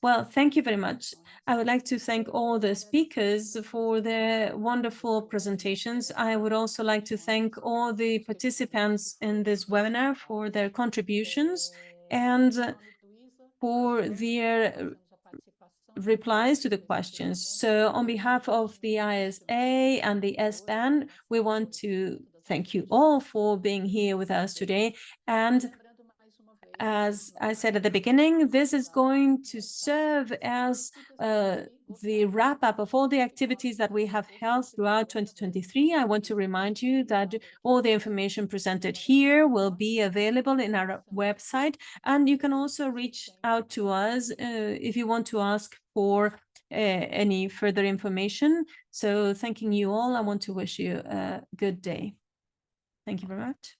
Well, thank you very much. I would like to thank all the speakers for their wonderful presentations. I would also like to thank all the participants in this webinar for their contributions and for their replies to the questions. So on behalf of the ISA and the SBAN, we want to thank you all for being here with us today. And as I said at the beginning, this is going to serve as the wrap-up of all the activities that we have held throughout 2023. I want to remind you that all the information presented here will be available in our website, and you can also reach out to us if you want to ask for any further information. So thanking you all, I want to wish you a good day. Thank you very much.